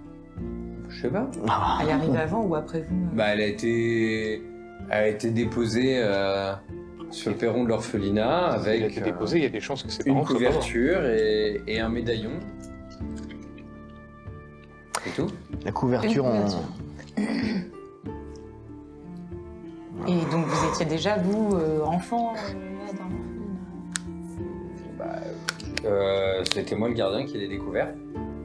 Speaker 8: Je sais pas.
Speaker 6: Elle est arrivée avant ou après vous?
Speaker 8: Bah, elle a été déposée sur le perron de l'orphelinat
Speaker 5: Il a
Speaker 8: avec
Speaker 5: été déposé, il y a des chances que ses
Speaker 8: une
Speaker 5: parents soient pas morts.
Speaker 8: couverture et un médaillon. C'est tout.
Speaker 2: La couverture,
Speaker 6: Une couverture. Et donc vous étiez déjà, vous, enfant, là, dans l'orphelinat?
Speaker 8: C'était moi le gardien qui l'a découvert.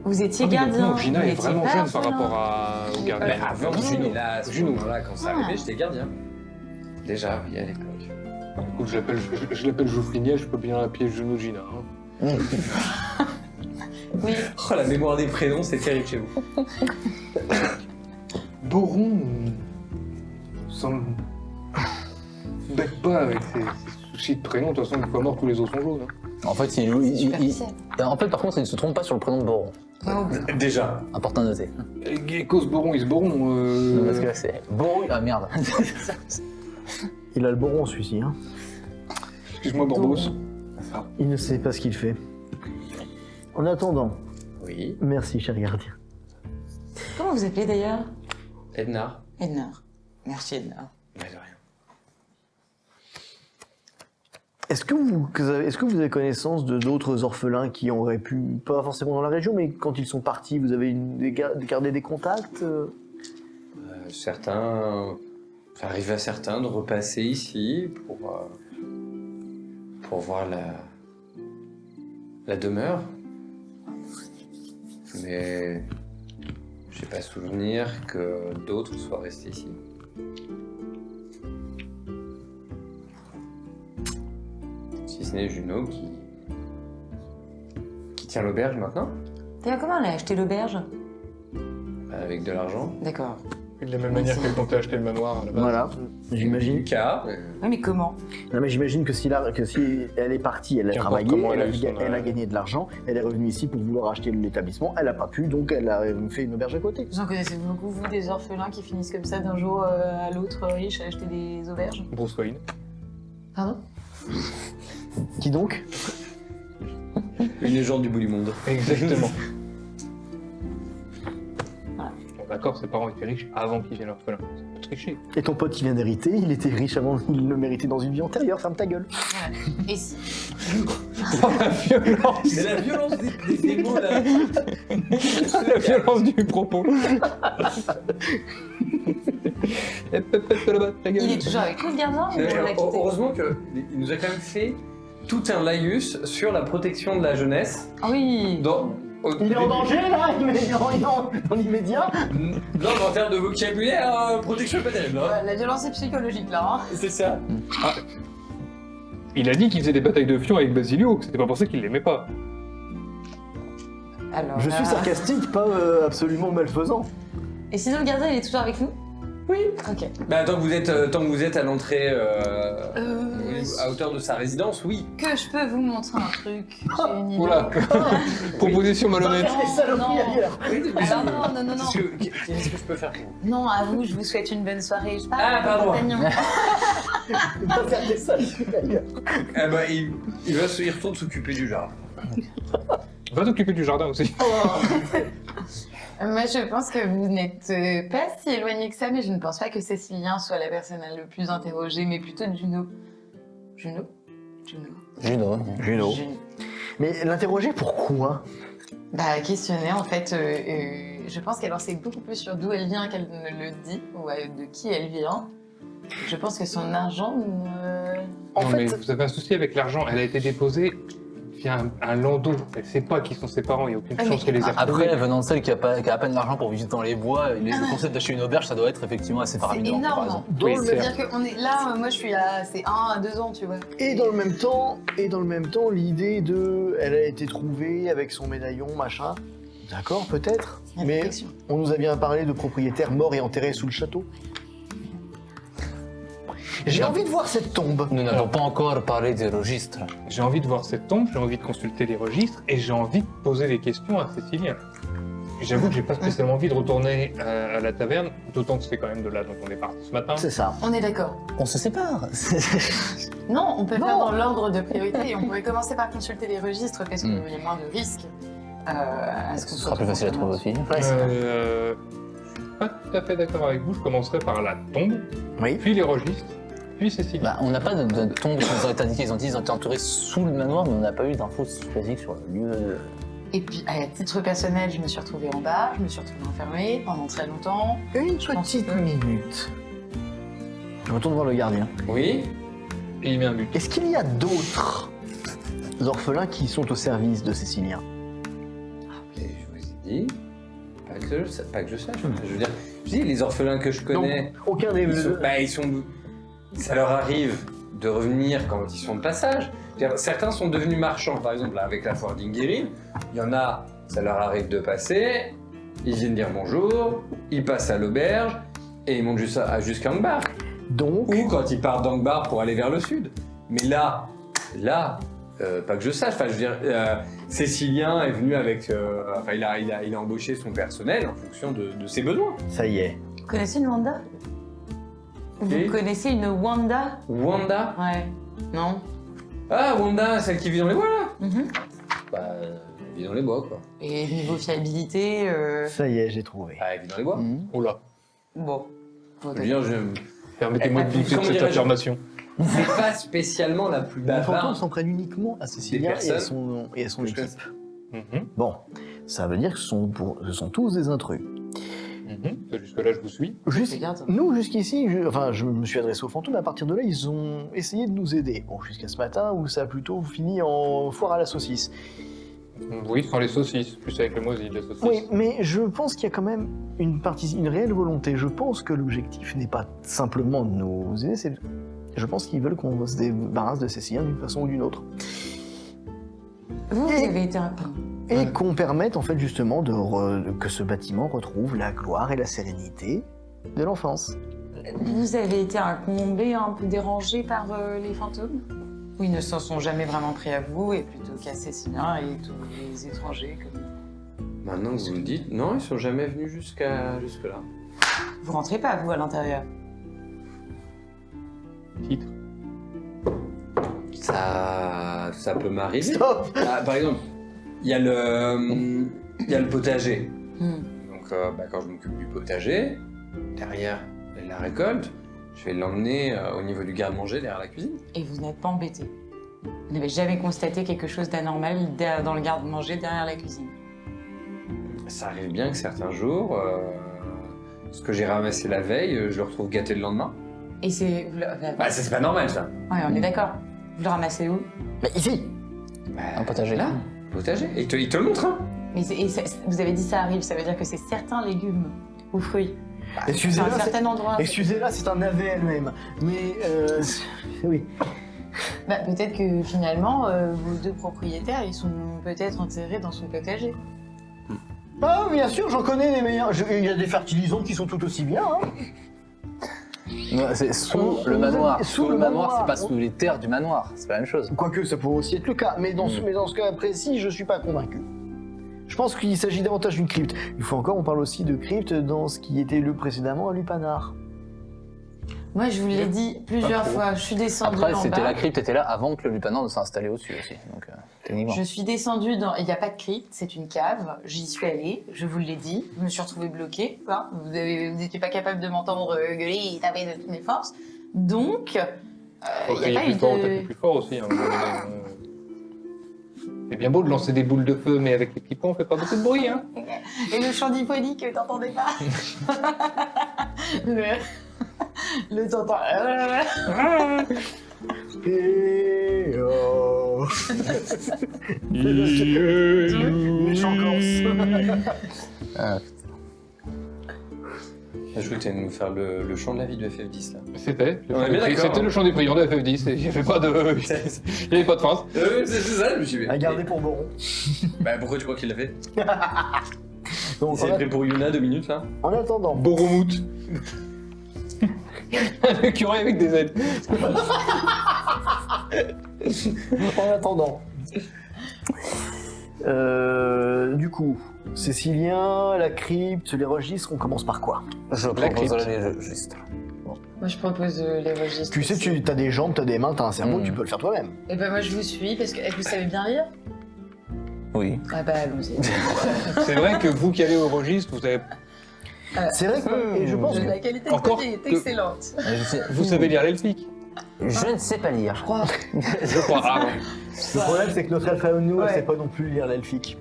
Speaker 6: Vous étiez
Speaker 5: Ah oui, donc
Speaker 6: gardien.
Speaker 5: non, Gina
Speaker 6: vous
Speaker 5: est
Speaker 6: n'étiez
Speaker 5: vraiment
Speaker 6: pas
Speaker 5: jeune par
Speaker 6: orphelin.
Speaker 5: rapport au gardien.
Speaker 8: Avant Juno, là, à ce
Speaker 5: Juno.
Speaker 8: moment-là, quand c'est arrivé, j'étais gardien. Déjà, oui, à l'époque.
Speaker 5: Écoute, je l'appelle Joufflinier, je peux bien l'appeler Juno Gina. Hein.
Speaker 6: Oui.
Speaker 8: Oh, la mémoire des prénoms, c'est terrible chez vous.
Speaker 5: Boron semble bête pas avec ses soucis de prénom. De toute façon, une fois mort, tous les autres sont jaunes. Hein.
Speaker 7: En fait, en fait, par contre, il ne se trompe pas sur le prénom de Boron.
Speaker 8: Déjà.
Speaker 7: Important à noter.
Speaker 5: Et cause Boron, il se Boron.
Speaker 7: Parce que là, c'est Boron, ah merde.
Speaker 2: il a le boron celui-ci. Hein.
Speaker 5: Excuse-moi, Borbos.
Speaker 2: Il ne sait pas ce qu'il fait. En attendant,
Speaker 8: Oui.
Speaker 2: merci cher gardien.
Speaker 6: Comment vous appelez d'ailleurs?
Speaker 8: Edna.
Speaker 6: Edna. Merci Edna.
Speaker 8: Mais de rien.
Speaker 2: Est-ce que vous avez connaissance de d'autres orphelins qui auraient pu, pas forcément dans la région, mais quand ils sont partis, vous avez gardé des contacts
Speaker 8: certains... Ça arrive à certains de repasser ici pour voir la demeure. Mais j'ai pas souvenir que d'autres soient restés ici. Si ce n'est Juno qui tient l'auberge maintenant,
Speaker 3: D'ailleurs, comment elle a acheté l'auberge?
Speaker 8: avec de l'argent.
Speaker 3: D'accord.
Speaker 5: De la même manière que quand t'as acheté le manoir à la base.
Speaker 2: Voilà, j'imagine.
Speaker 8: Lucas,
Speaker 3: Oui, mais comment?
Speaker 2: Non mais j'imagine que si elle est partie, elle a
Speaker 5: Qu'importe
Speaker 2: travaillé,
Speaker 5: comment
Speaker 2: elle a,
Speaker 5: eu son,
Speaker 2: elle a gagné de l'argent, elle est revenue ici pour vouloir acheter l'établissement, elle a pas pu, donc elle a fait une auberge à côté.
Speaker 6: Vous en connaissez beaucoup, vous, des orphelins qui finissent comme ça d'un jour à l'autre riche à acheter des auberges?
Speaker 5: Bruce Wayne.
Speaker 6: Pardon?
Speaker 2: Qui donc?
Speaker 8: une légende du bout du monde.
Speaker 5: Exactement. Bon, d'accord, ses parents étaient riches avant qu'ils viennent orphelins. C'est pas tricher.
Speaker 2: Et ton pote qui vient d'hériter, il était riche avant, il le méritait dans une vie antérieure, ferme ta gueule.
Speaker 6: Et si...
Speaker 5: Oh, la violence.
Speaker 8: Mais la violence des mots là.
Speaker 5: La violence du propos.
Speaker 6: Il est toujours avec nous, le gardien, ou on l'a quitté?
Speaker 8: Heureusement qu'il nous a quand même fait tout un laïus sur la protection de la jeunesse.
Speaker 6: Ah oui.
Speaker 2: Il est en danger là, dans l'immédiat.
Speaker 8: Non, mais en termes de vocabulaire, protection pas terrible. Hein.
Speaker 6: La violence est psychologique, là. Hein.
Speaker 8: C'est ça.
Speaker 5: Il a dit qu'il faisait des batailles de fion avec Basilio, que c'était pas pour ça qu'il l'aimait pas.
Speaker 6: Alors,
Speaker 2: Je suis sarcastique, pas absolument malfaisant.
Speaker 6: Et sinon, le gardien, il est toujours avec nous?
Speaker 8: Oui.
Speaker 6: Ok.
Speaker 8: Bah, tant que vous êtes à l'entrée, à hauteur de sa résidence, oui.
Speaker 6: Que je peux vous montrer un truc? J'ai une idée.
Speaker 5: Oula. Proposition malhonnête.
Speaker 2: Va faire des saloperies
Speaker 6: Non.
Speaker 2: ailleurs.
Speaker 6: Alors non.
Speaker 8: Qu'est-ce que je peux faire pour vous?
Speaker 6: Non, à vous, je vous souhaite une bonne soirée. Je parle
Speaker 8: Ah, pardon.
Speaker 6: D'Artagnan.
Speaker 2: Va faire des saloperies ailleurs.
Speaker 8: Eh bah, il retourne s'occuper du jardin.
Speaker 5: Va t'occuper du jardin aussi.
Speaker 6: Moi, je pense que vous n'êtes pas si éloigné que ça, mais je ne pense pas que Cécilien soit la personne le plus interrogée, mais plutôt Juno. Juno.
Speaker 7: Juno.
Speaker 2: Juno. Mais l'interroger pourquoi?
Speaker 6: Bah, questionner, en fait, je pense qu'elle en sait beaucoup plus sur d'où elle vient qu'elle ne le dit, ou de qui elle vient. Je pense que son argent...
Speaker 2: En
Speaker 5: Non,
Speaker 2: fait,
Speaker 5: mais vous avez un souci avec l'argent. Elle a été déposée via un landau. Elle sait pas qui sont ses parents. Il n'y a aucune
Speaker 6: Ah,
Speaker 5: chance
Speaker 6: mais-
Speaker 5: qu'elle les a trouvés.
Speaker 7: Après, venant de celle qui a à peine d'argent pour vivre dans les bois, le concept d'acheter une auberge, ça doit être effectivement assez
Speaker 6: C'est
Speaker 7: faramineux.
Speaker 6: énorme.
Speaker 2: dans
Speaker 5: Oui,
Speaker 2: le
Speaker 5: c'est-
Speaker 2: même
Speaker 6: C'est-à-dire qu'on est là, moi je suis à... C'est 1 à 2 ans, tu vois.
Speaker 2: Et dans le même temps, l'idée de, elle a été trouvée avec son médaillon, machin. D'accord, peut-être.
Speaker 6: Il y a
Speaker 2: Mais
Speaker 6: protection.
Speaker 2: on nous a bien parlé de propriétaires morts et enterrés sous le château. J'ai envie de voir cette tombe.
Speaker 7: Nous n'avons pas encore parlé des registres.
Speaker 5: J'ai envie de voir cette tombe, j'ai envie de consulter les registres et j'ai envie de poser des questions à Cécilien. J'avoue que j'ai pas spécialement envie de retourner à la taverne, d'autant que c'est quand même de là dont on est parti ce matin.
Speaker 2: C'est ça.
Speaker 6: On est d'accord.
Speaker 7: On se sépare.
Speaker 6: Non, on peut
Speaker 2: Non.
Speaker 6: faire dans l'ordre de priorité. On pourrait commencer par consulter les registres parce qu'il y a moins de risques à ce qu'on
Speaker 7: Ce
Speaker 6: soit
Speaker 7: sera plus facile à trouver aussi.
Speaker 2: Ouais, c'est vrai.
Speaker 5: Je suis pas tout à fait d'accord avec vous, je commencerai par la tombe,
Speaker 2: Oui.
Speaker 5: puis les registres, puis Cécilien.
Speaker 7: Bah, on n'a pas de tombe qui nous ont été indiqués. Ils ont dit qu'ils ont été entourés sous le manoir, mais on n'a pas eu d'infos spécifiques sur le lieu.
Speaker 6: Et puis, à titre personnel, je me suis retrouvée en bas, je me suis retrouvée enfermée pendant très longtemps.
Speaker 2: Une
Speaker 6: pense
Speaker 2: petite
Speaker 6: que-
Speaker 2: minute. Je retourne voir le gardien.
Speaker 8: Oui.
Speaker 5: Et il met un but.
Speaker 2: Est-ce qu'il y a d'autres orphelins qui sont au service de Cécilien?
Speaker 8: Et je vous ai dit, pas que je sache. Je veux dire, je dis les orphelins que je connais,
Speaker 2: Aucun des
Speaker 8: ils sont, ça leur arrive de revenir quand ils sont de passage. C'est-à-dire, certains sont devenus marchands, par exemple, là, avec la foire d'Inguérine. Il y en a, ça leur arrive de passer, ils viennent dire bonjour, ils passent à l'auberge et ils montent jusqu'à Angbar.
Speaker 2: Donc,
Speaker 8: Ou quand ils partent d'Angbar pour aller vers le sud. Mais là, pas que je sache. Enfin, je veux dire, Cécilien est venu avec, il a embauché son personnel en fonction de ses besoins.
Speaker 2: ça y est.
Speaker 6: Vous connaissez une Wanda?
Speaker 8: Et
Speaker 6: Vous connaissez une Wanda?
Speaker 8: Wanda.
Speaker 6: Ouais. Non?
Speaker 8: Ah, Wanda, celle qui vit dans les bois là.
Speaker 6: Mhm.
Speaker 8: Bah, elle vit dans les bois quoi.
Speaker 6: Et niveau fiabilité,
Speaker 2: Ça y est, j'ai trouvé.
Speaker 8: Ah, elle vit dans les bois.
Speaker 5: Oh là,
Speaker 6: bon.
Speaker 8: Je veux dire,
Speaker 5: permettez-moi de
Speaker 8: Elle a
Speaker 5: douter de
Speaker 8: comment
Speaker 5: cette
Speaker 8: dirais-je
Speaker 5: affirmation.
Speaker 8: c'est pas spécialement la plus
Speaker 2: Les fantômes
Speaker 8: bavarde.
Speaker 2: s'en prennent uniquement à Cécilien et à
Speaker 8: personnes
Speaker 2: son
Speaker 8: que je
Speaker 2: équipe.
Speaker 5: Mhm.
Speaker 2: Bon, ça veut dire que ce sont tous des intrus.
Speaker 5: Jusque-là, je vous suis.
Speaker 6: Regarde.
Speaker 2: Nous, jusqu'ici, je me suis adressé aux fantômes, à partir de là, ils ont essayé de nous aider. Bon, jusqu'à ce matin, où ça a plutôt fini en foire à la saucisse.
Speaker 5: Oui, sans les saucisses, plus avec le moisi de la saucisse.
Speaker 2: Oui, mais je pense qu'il y a quand même une réelle volonté. Je pense que l'objectif n'est pas simplement de nous aider, je pense qu'ils veulent qu'on se débarrasse de Cécilien d'une façon ou d'une autre.
Speaker 6: Vous avez été un...
Speaker 2: Et qu'on permette en fait justement que ce bâtiment retrouve la gloire et la sérénité de l'enfance.
Speaker 6: Vous avez été incombé, un peu dérangé par les fantômes? Ou ils ne s'en sont jamais vraiment pris à vous, et plutôt qu'à Cécilien et tous les étrangers comme...
Speaker 8: Maintenant que vous le dites, non, ils sont jamais venus jusque-là.
Speaker 6: Vous rentrez pas, vous, à l'intérieur?
Speaker 5: Titre.
Speaker 8: Ça peut m'arriver.
Speaker 2: Stop.
Speaker 8: Ah, par exemple, il y a le potager. Donc, quand je m'occupe du potager, derrière la récolte, je vais l'emmener au niveau du garde-manger derrière la cuisine.
Speaker 6: Et vous n'êtes pas embêté? Vous n'avez jamais constaté quelque chose d'anormal dans le garde-manger derrière la cuisine?
Speaker 8: Ça arrive bien que certains jours, ce que j'ai ramassé la veille, je le retrouve gâté le lendemain.
Speaker 6: Et c'est...
Speaker 8: Bah, ça, c'est pas normal, ça.
Speaker 6: Ouais, on est d'accord. Vous le ramassez où?
Speaker 2: Mais ici.
Speaker 8: Bah,
Speaker 7: Un potager.
Speaker 8: Là, potager. Et il te le montre, hein.
Speaker 6: Mais vous avez dit ça arrive, ça veut dire que c'est certains légumes ou fruits. C'est
Speaker 2: Excusez-moi,
Speaker 6: un certain endroit.
Speaker 2: excusez-moi, c'est un AVLM. Mais oui.
Speaker 6: Bah, peut-être que finalement, vos deux propriétaires, ils sont peut-être enterrés dans son potager.
Speaker 2: Ah, bien sûr, j'en connais les meilleurs. Il y a des fertilisants qui sont tout aussi bien. Hein.
Speaker 7: Non, c'est sous
Speaker 2: On-
Speaker 7: le
Speaker 2: on
Speaker 7: manoir.
Speaker 2: veut-
Speaker 7: Sous le manoir, c'est pas sous les terres du manoir. C'est pas la même chose.
Speaker 2: Quoique ça pourrait aussi être le cas, mais dans ce cas précis, je suis pas convaincu. Je pense qu'il s'agit davantage d'une crypte. Une fois encore, on parle aussi de crypte dans ce qui était lu précédemment à Lupanar.
Speaker 6: Moi, je vous l'ai dit plusieurs fois, je suis descendue
Speaker 7: Après,
Speaker 6: en
Speaker 7: c'était
Speaker 6: bas.
Speaker 7: la crypte était là avant que le lupanar ne s'installe au-dessus aussi. Donc, techniquement.
Speaker 6: Je suis descendue dans... Il n'y a pas de crypte, c'est une cave. J'y suis allée, je vous l'ai dit. Je me suis retrouvée bloquée. Hein. Vous n'étiez pas capable de m'entendre gueuler et taper de toutes mes forces. Donc, il n'y a pas eu
Speaker 5: plus fort, on
Speaker 6: de...
Speaker 5: tape plus fort aussi. Hein, c'est bien beau de lancer des boules de feu, mais avec les petits points, on fait pas beaucoup de bruit. Hein.
Speaker 6: Et le chant diphonique, t'entendais pas? Le t'entends...
Speaker 2: Et oh. Méchant corse.
Speaker 8: Je crois que tu allais nous faire le chant de la vie de FF10, là.
Speaker 5: C'était.
Speaker 8: On est bien d'accord.
Speaker 5: C'était le chant des prières de FF10. Il n'y avait pas de. Il y avait pas de feinte.
Speaker 8: C'est ça, je me suis dit.
Speaker 2: À garder pour Boron.
Speaker 8: Bah, pourquoi tu crois qu'il l'a fait?
Speaker 2: Donc,
Speaker 8: C'est prêt pour Yuna, 2 minutes, là.
Speaker 2: en attendant,
Speaker 5: Boromout. Le curé avec des ailes.
Speaker 2: en attendant. Du coup, Cécilien, la crypte, les registres, on commence par quoi?
Speaker 7: Je proposerai les registres.
Speaker 6: Moi, je propose les registres.
Speaker 2: Tu sais, tu as des jambes, tu as des mains, tu as un cerveau,
Speaker 7: Mm.
Speaker 2: tu peux le faire toi-même.
Speaker 6: Et ben moi, je vous suis, parce que vous savez bien lire?
Speaker 7: Oui.
Speaker 6: Ah bah, allons-y.
Speaker 5: C'est vrai que vous qui allez au registre, vous avez.
Speaker 2: C'est vrai que, et je pense que
Speaker 6: La qualité de
Speaker 5: Encore
Speaker 6: côté est
Speaker 5: que-
Speaker 6: excellente.
Speaker 5: Vous savez lire l'elfique.
Speaker 7: Je ne sais pas lire.
Speaker 6: Je crois.
Speaker 5: Je crois. Ah bon.
Speaker 2: le problème, c'est que notre alpha nous, elle
Speaker 6: Ouais.
Speaker 2: sait pas non plus lire l'elfique.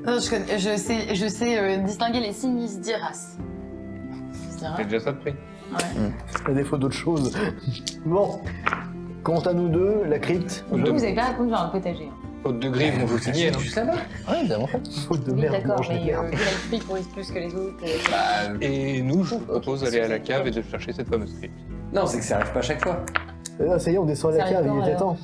Speaker 6: Non, je sais distinguer les signes d'Iras.
Speaker 5: C'est déjà ça de prix.
Speaker 2: À défaut d'autre chose. Bon, quant à nous deux, la crypte,
Speaker 6: Vous, vous avez pas répondu à un potager.
Speaker 5: Faute de griffe, on vous signait.
Speaker 8: Juste là-bas.
Speaker 7: Ouais, évidemment.
Speaker 2: faute de
Speaker 6: Oui,
Speaker 2: merde,
Speaker 6: d'accord,
Speaker 2: mange des
Speaker 6: mais
Speaker 2: merdes.
Speaker 6: l'elfique pourrait plus que les autres.
Speaker 5: Et nous, je vous propose d'aller à la cave et de chercher cette fameuse crypte.
Speaker 8: Non, c'est que ça arrive pas à chaque fois.
Speaker 2: Là, ça y est, on descend à la
Speaker 6: Ça
Speaker 2: cave,
Speaker 6: arrive
Speaker 2: il
Speaker 6: quand,
Speaker 2: était
Speaker 6: alors
Speaker 2: temps.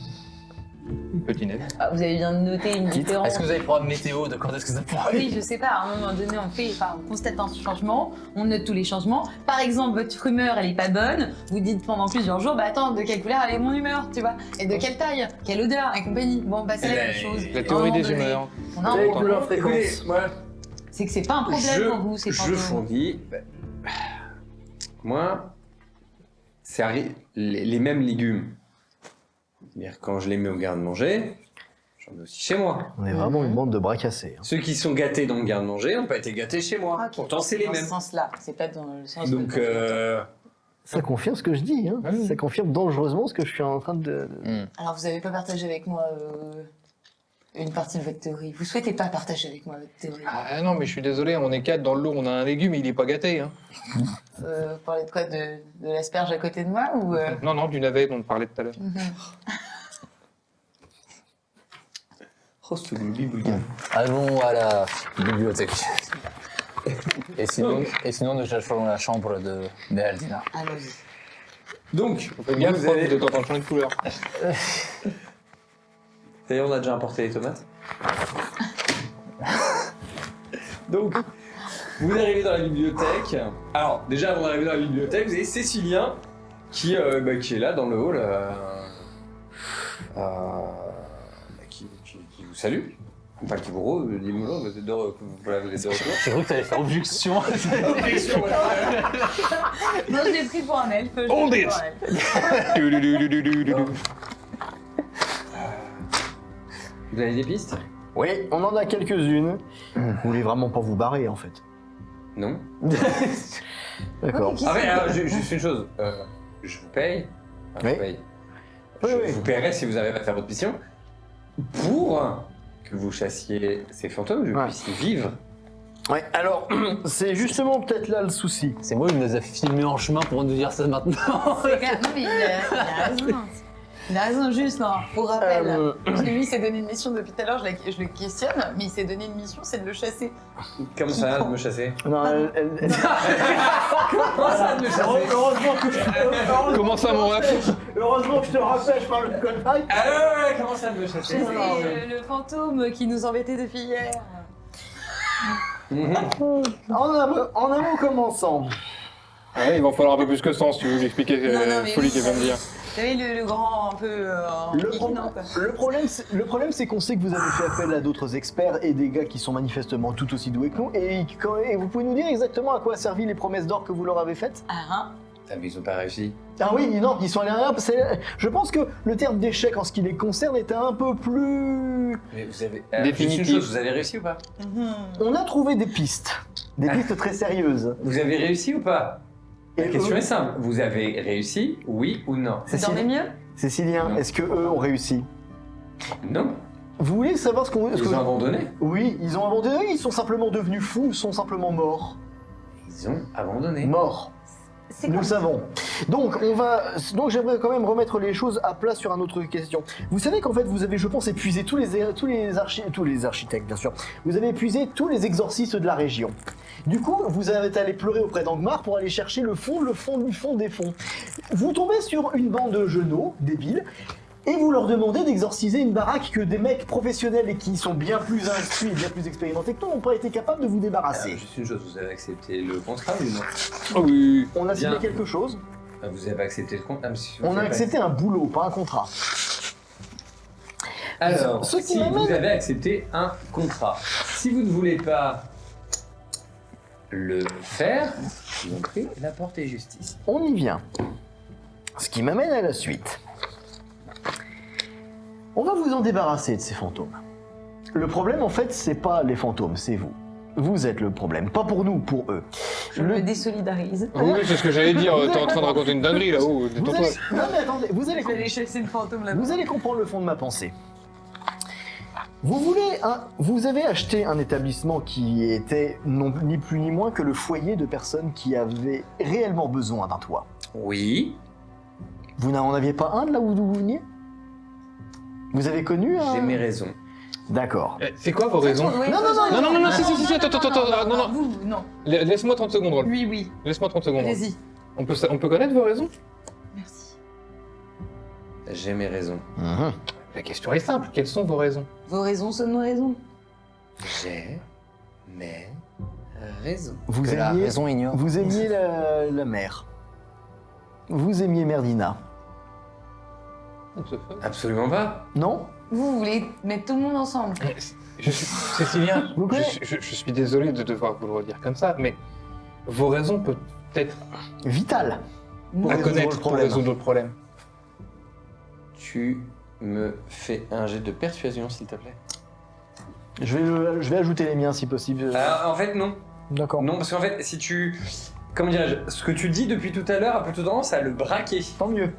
Speaker 5: Petit net.
Speaker 6: Ah, vous avez bien noté une différence.
Speaker 7: Est-ce que vous avez le programme météo de quand est-ce que ça pourra
Speaker 6: Oui, je sais pas, à un moment donné, on constate un changement, on note tous les changements. Par exemple, votre humeur, elle est pas bonne, vous dites pendant plusieurs jours, bah attends, de quelle couleur elle est mon humeur, tu vois? Et de quelle taille? Quelle odeur? Et compagnie. Bon, bah c'est la même chose.
Speaker 5: La
Speaker 6: À un
Speaker 5: théorie
Speaker 6: moment
Speaker 5: des
Speaker 6: donné,
Speaker 5: humeurs.
Speaker 6: On a un
Speaker 2: Avec
Speaker 6: problème.
Speaker 2: leur fréquence.
Speaker 8: Moi,
Speaker 6: C'est que c'est pas un problème pour vous, c'est pas
Speaker 8: je fournis. Moi, c'est les mêmes légumes. C'est-à-dire, quand je les mets au garde-manger, j'en mets aussi chez moi.
Speaker 2: On est vraiment une bande de bras cassés. hein.
Speaker 8: Ceux qui sont gâtés dans le garde-manger n'ont pas été gâtés chez moi.
Speaker 6: Ok.
Speaker 8: Pourtant, c'est les
Speaker 6: dans
Speaker 8: mêmes.
Speaker 6: ce sens-là, c'est pas dans le sens
Speaker 8: Donc,
Speaker 2: Ça confirme ce que je dis, hein.
Speaker 5: Oui.
Speaker 2: Ça confirme dangereusement ce que je suis en train de...
Speaker 7: Hmm.
Speaker 6: Alors, vous avez pas partagé avec moi une partie de votre théorie. Vous souhaitez pas partager avec moi votre théorie.
Speaker 5: Ah non, mais je suis désolé, on est 4 dans le lot, on a un légume, il est pas gâté. Hein.
Speaker 6: Vous parlez de quoi? De l'asperge à côté de moi ou
Speaker 5: Non, du navet dont on parlait tout à l'heure.
Speaker 8: Oh, ce boulga.
Speaker 7: Allons à la bibliothèque. Et sinon, nous chercherons la chambre de Bernardina.
Speaker 6: Allons-y.
Speaker 8: Donc,
Speaker 5: Faites gaffe,
Speaker 8: vous
Speaker 5: je crois que
Speaker 8: avez...
Speaker 5: vous êtes en train de changer de couleur.
Speaker 8: D'ailleurs, on a déjà importé les tomates. Donc, vous arrivez dans la bibliothèque. Alors, déjà, avant d'arriver dans la bibliothèque, vous avez Cécilien qui est là dans le hall. Qui vous salue. Enfin, qui vous dit bonjour, vous êtes de retour.
Speaker 7: J'ai cru que t'allais faire objection.
Speaker 6: Non, je l'ai pris pour un elfe.
Speaker 5: Hold it.
Speaker 8: Vous avez des pistes?
Speaker 2: Oui, on en a quelques-unes. Vous voulez vraiment pas vous barrer, en fait.
Speaker 8: Non.
Speaker 2: D'accord.
Speaker 8: Ah ouais, alors, juste une chose. Je vous paye. Enfin, je vous paye.
Speaker 2: Oui,
Speaker 8: Je
Speaker 2: oui.
Speaker 8: vous paierai si vous arrivez à faire votre mission. Pour que vous chassiez ces fantômes, que vous
Speaker 2: Ouais.
Speaker 8: puissiez vivre.
Speaker 2: Ouais, alors, c'est justement peut-être là le souci.
Speaker 7: C'est moi, il nous a filmés en chemin pour nous dire ça maintenant.
Speaker 6: C'est clair. Non, mais il a raison. Il a raison, juste, non. Pour rappel, parce que lui, il s'est donné une mission depuis tout à l'heure, je le questionne, mais il s'est donné une mission, c'est de le chasser.
Speaker 8: Comment ça, de me chasser?
Speaker 2: Non,
Speaker 8: Comment ça, de me chasser?
Speaker 5: Comment ça, mon ref?
Speaker 2: Heureusement que je te rappelle, je parle de code fight.
Speaker 8: Ah ouais, comment ça, de me chasser?
Speaker 6: Chasser le fantôme qui nous embêtait depuis hier.
Speaker 2: En un mot commençant.
Speaker 5: Ouais, il va en falloir un peu plus que ça si tu veux lui expliquer
Speaker 6: Non, non,
Speaker 5: la
Speaker 6: mais
Speaker 5: folie
Speaker 6: oui,
Speaker 5: qu'elle vient de dire.
Speaker 6: Vous savez, le grand un peu piquant, quoi.
Speaker 2: Le problème, c'est qu'on sait que vous avez fait appel à d'autres experts et des gars qui sont manifestement tout aussi doués que nous. Et vous pouvez nous dire exactement à quoi a servi les promesses d'or que vous leur avez faites?
Speaker 6: Ah,
Speaker 8: Ah, mais ils ont pas réussi.
Speaker 2: Ah oui, non, ils sont allés à rien. Je pense que le terme d'échec en ce qui les concerne était un peu plus...
Speaker 8: Mais vous avez.
Speaker 5: Définitif.
Speaker 8: Juste une chose, vous avez réussi ou pas?
Speaker 2: On a trouvé des pistes. Des pistes très sérieuses.
Speaker 8: Vous avez réussi ou pas? La
Speaker 2: Et
Speaker 8: question
Speaker 2: eux-
Speaker 8: est simple. Vous avez réussi, oui ou non?
Speaker 6: vous dormez mieux?
Speaker 2: Cécilien,
Speaker 8: Non.
Speaker 2: est-ce que eux ont réussi?
Speaker 8: Non.
Speaker 2: Vous voulez savoir ce qu'on...
Speaker 8: Ils ont abandonné.
Speaker 2: Oui, ils ont abandonné, ils sont simplement devenus fous, ils sont simplement morts.
Speaker 8: Ils ont abandonné.
Speaker 2: Morts.
Speaker 6: C'est
Speaker 2: Nous
Speaker 6: quoi
Speaker 2: le savons. Donc j'aimerais quand même remettre les choses à plat sur une autre question. Vous savez qu'en fait vous avez, je pense, épuisé tous les architectes, bien sûr. Vous avez épuisé tous les exorcistes de la région. Du coup, vous êtes allé pleurer auprès d'Angmar pour aller chercher le fond du fond des fonds. Vous tombez sur une bande de genoux débiles. Et vous leur demandez d'exorciser une baraque que des mecs professionnels et qui sont bien plus instruits et bien plus expérimentés que nous n'ont pas été capables de vous débarrasser.
Speaker 8: Alors, juste une chose, vous avez accepté le contrat ou non?
Speaker 5: Oh oui.
Speaker 2: On a signé
Speaker 8: Bien.
Speaker 2: quelque chose.
Speaker 8: Ah, vous avez accepté le contrat?
Speaker 2: On a accepté un boulot, pas un contrat.
Speaker 8: Alors,
Speaker 2: Ce qui
Speaker 8: si
Speaker 2: m'amène-
Speaker 8: vous avez accepté un contrat, si vous ne voulez pas le faire, je vous en prie, la porte est juste ici.
Speaker 2: On y vient. Ce qui m'amène à la suite. On va vous en débarrasser de ces fantômes. Le problème, en fait, c'est pas les fantômes, c'est vous. Vous êtes le problème, pas pour nous, pour eux.
Speaker 6: Je me désolidarise.
Speaker 5: Oui, c'est ce que j'allais dire. T'es en train de raconter une dinguerie là-haut.
Speaker 2: Vous
Speaker 5: Détends-toi.
Speaker 2: allez... Non mais attendez, vous allez...
Speaker 6: Je vais aller chasser le fantôme là-bas.
Speaker 2: Vous allez comprendre le fond de ma pensée. Vous avez acheté un établissement qui était ni plus ni moins que le foyer de personnes qui avaient réellement besoin d'un toit.
Speaker 8: Oui,
Speaker 2: Vous n'en aviez pas un de là où vous veniez? Vous avez connu un...
Speaker 8: j'ai mes raisons.
Speaker 2: D'accord.
Speaker 5: C'est quoi vos raisons?
Speaker 6: Ouais,
Speaker 2: Non, non,
Speaker 6: faisons-
Speaker 5: non, non, si, attends, non.
Speaker 6: Vous, non.
Speaker 5: Laisse-moi 30 secondes, Rolf.
Speaker 6: Oui, oui.
Speaker 5: Laisse-moi 30 secondes. Rolf.
Speaker 6: Allez-y.
Speaker 5: On peut connaître vos raisons?
Speaker 6: Merci.
Speaker 8: J'ai mes raisons.
Speaker 2: Mhm.
Speaker 5: La question est simple. Quelles sont vos raisons?
Speaker 6: Vos raisons sont nos raisons.
Speaker 8: J'ai mes raisons.
Speaker 2: Vous
Speaker 7: Que la
Speaker 2: aimiez,
Speaker 7: raison ignore.
Speaker 2: vous aimiez la mère. Vous aimiez Merdina.
Speaker 8: Absolument pas.
Speaker 2: Non?
Speaker 6: Vous voulez mettre tout le monde ensemble.
Speaker 5: Cécilien,
Speaker 2: Vous connaissez
Speaker 5: je suis désolé de devoir vous le redire comme ça, mais vos raisons peuvent être
Speaker 2: Vital.
Speaker 5: à
Speaker 2: résoudre
Speaker 5: connaître
Speaker 2: le
Speaker 5: pour
Speaker 2: problème.
Speaker 5: résoudre le problème.
Speaker 8: Tu me fais un jet de persuasion, s'il te plaît.
Speaker 2: Je vais ajouter les miens si possible.
Speaker 8: En fait, non.
Speaker 2: D'accord.
Speaker 8: Non, parce qu'en fait, si tu... Comment dirais-je? Ce que tu dis depuis tout à l'heure a plutôt tendance à le braquer.
Speaker 2: Tant mieux.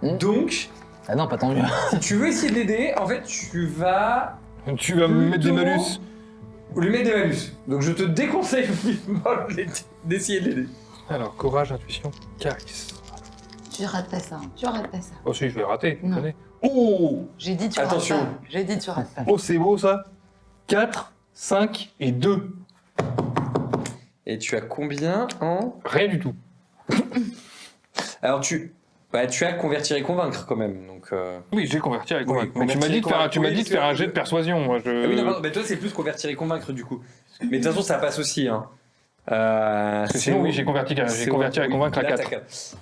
Speaker 8: Donc,
Speaker 7: Ah non, pas tant mieux.
Speaker 8: si tu veux essayer de l'aider, en fait, tu vas
Speaker 5: Tu vas me mettre des
Speaker 8: Plutôt-
Speaker 5: malus.
Speaker 8: Ou lui mettre des malus. Donc je te déconseille vivement d'essayer de l'aider.
Speaker 5: Alors, courage, intuition, charisme.
Speaker 6: Tu rates pas ça, tu rates pas ça.
Speaker 5: Oh si, je vais rater, tu
Speaker 6: Non.
Speaker 5: connais. Oh
Speaker 6: J'ai dit tu
Speaker 8: Attention.
Speaker 6: rates pas. J'ai dit tu rates pas.
Speaker 5: Oh, c'est beau ça. 4, 5 et 2.
Speaker 8: Et tu as combien en...
Speaker 5: Rien du tout.
Speaker 8: Alors tu as convertir et convaincre quand même. Donc,
Speaker 5: Oui, j'ai converti avec
Speaker 8: Oui,
Speaker 5: convaincre. Mais tu m'as
Speaker 8: convertir et
Speaker 5: dit de faire,
Speaker 8: convaincre,
Speaker 5: tu m'as
Speaker 8: oui,
Speaker 5: dit de
Speaker 8: c'est
Speaker 5: faire un
Speaker 8: vrai.
Speaker 5: jet de persuasion. Moi, je...
Speaker 8: Ah oui, non, pardon, mais toi c'est plus convertir et convaincre du coup. Mais de toute façon ça passe aussi. Hein.
Speaker 5: Parce que sinon, oui, j'ai converti à convaincre à 4.
Speaker 8: 4.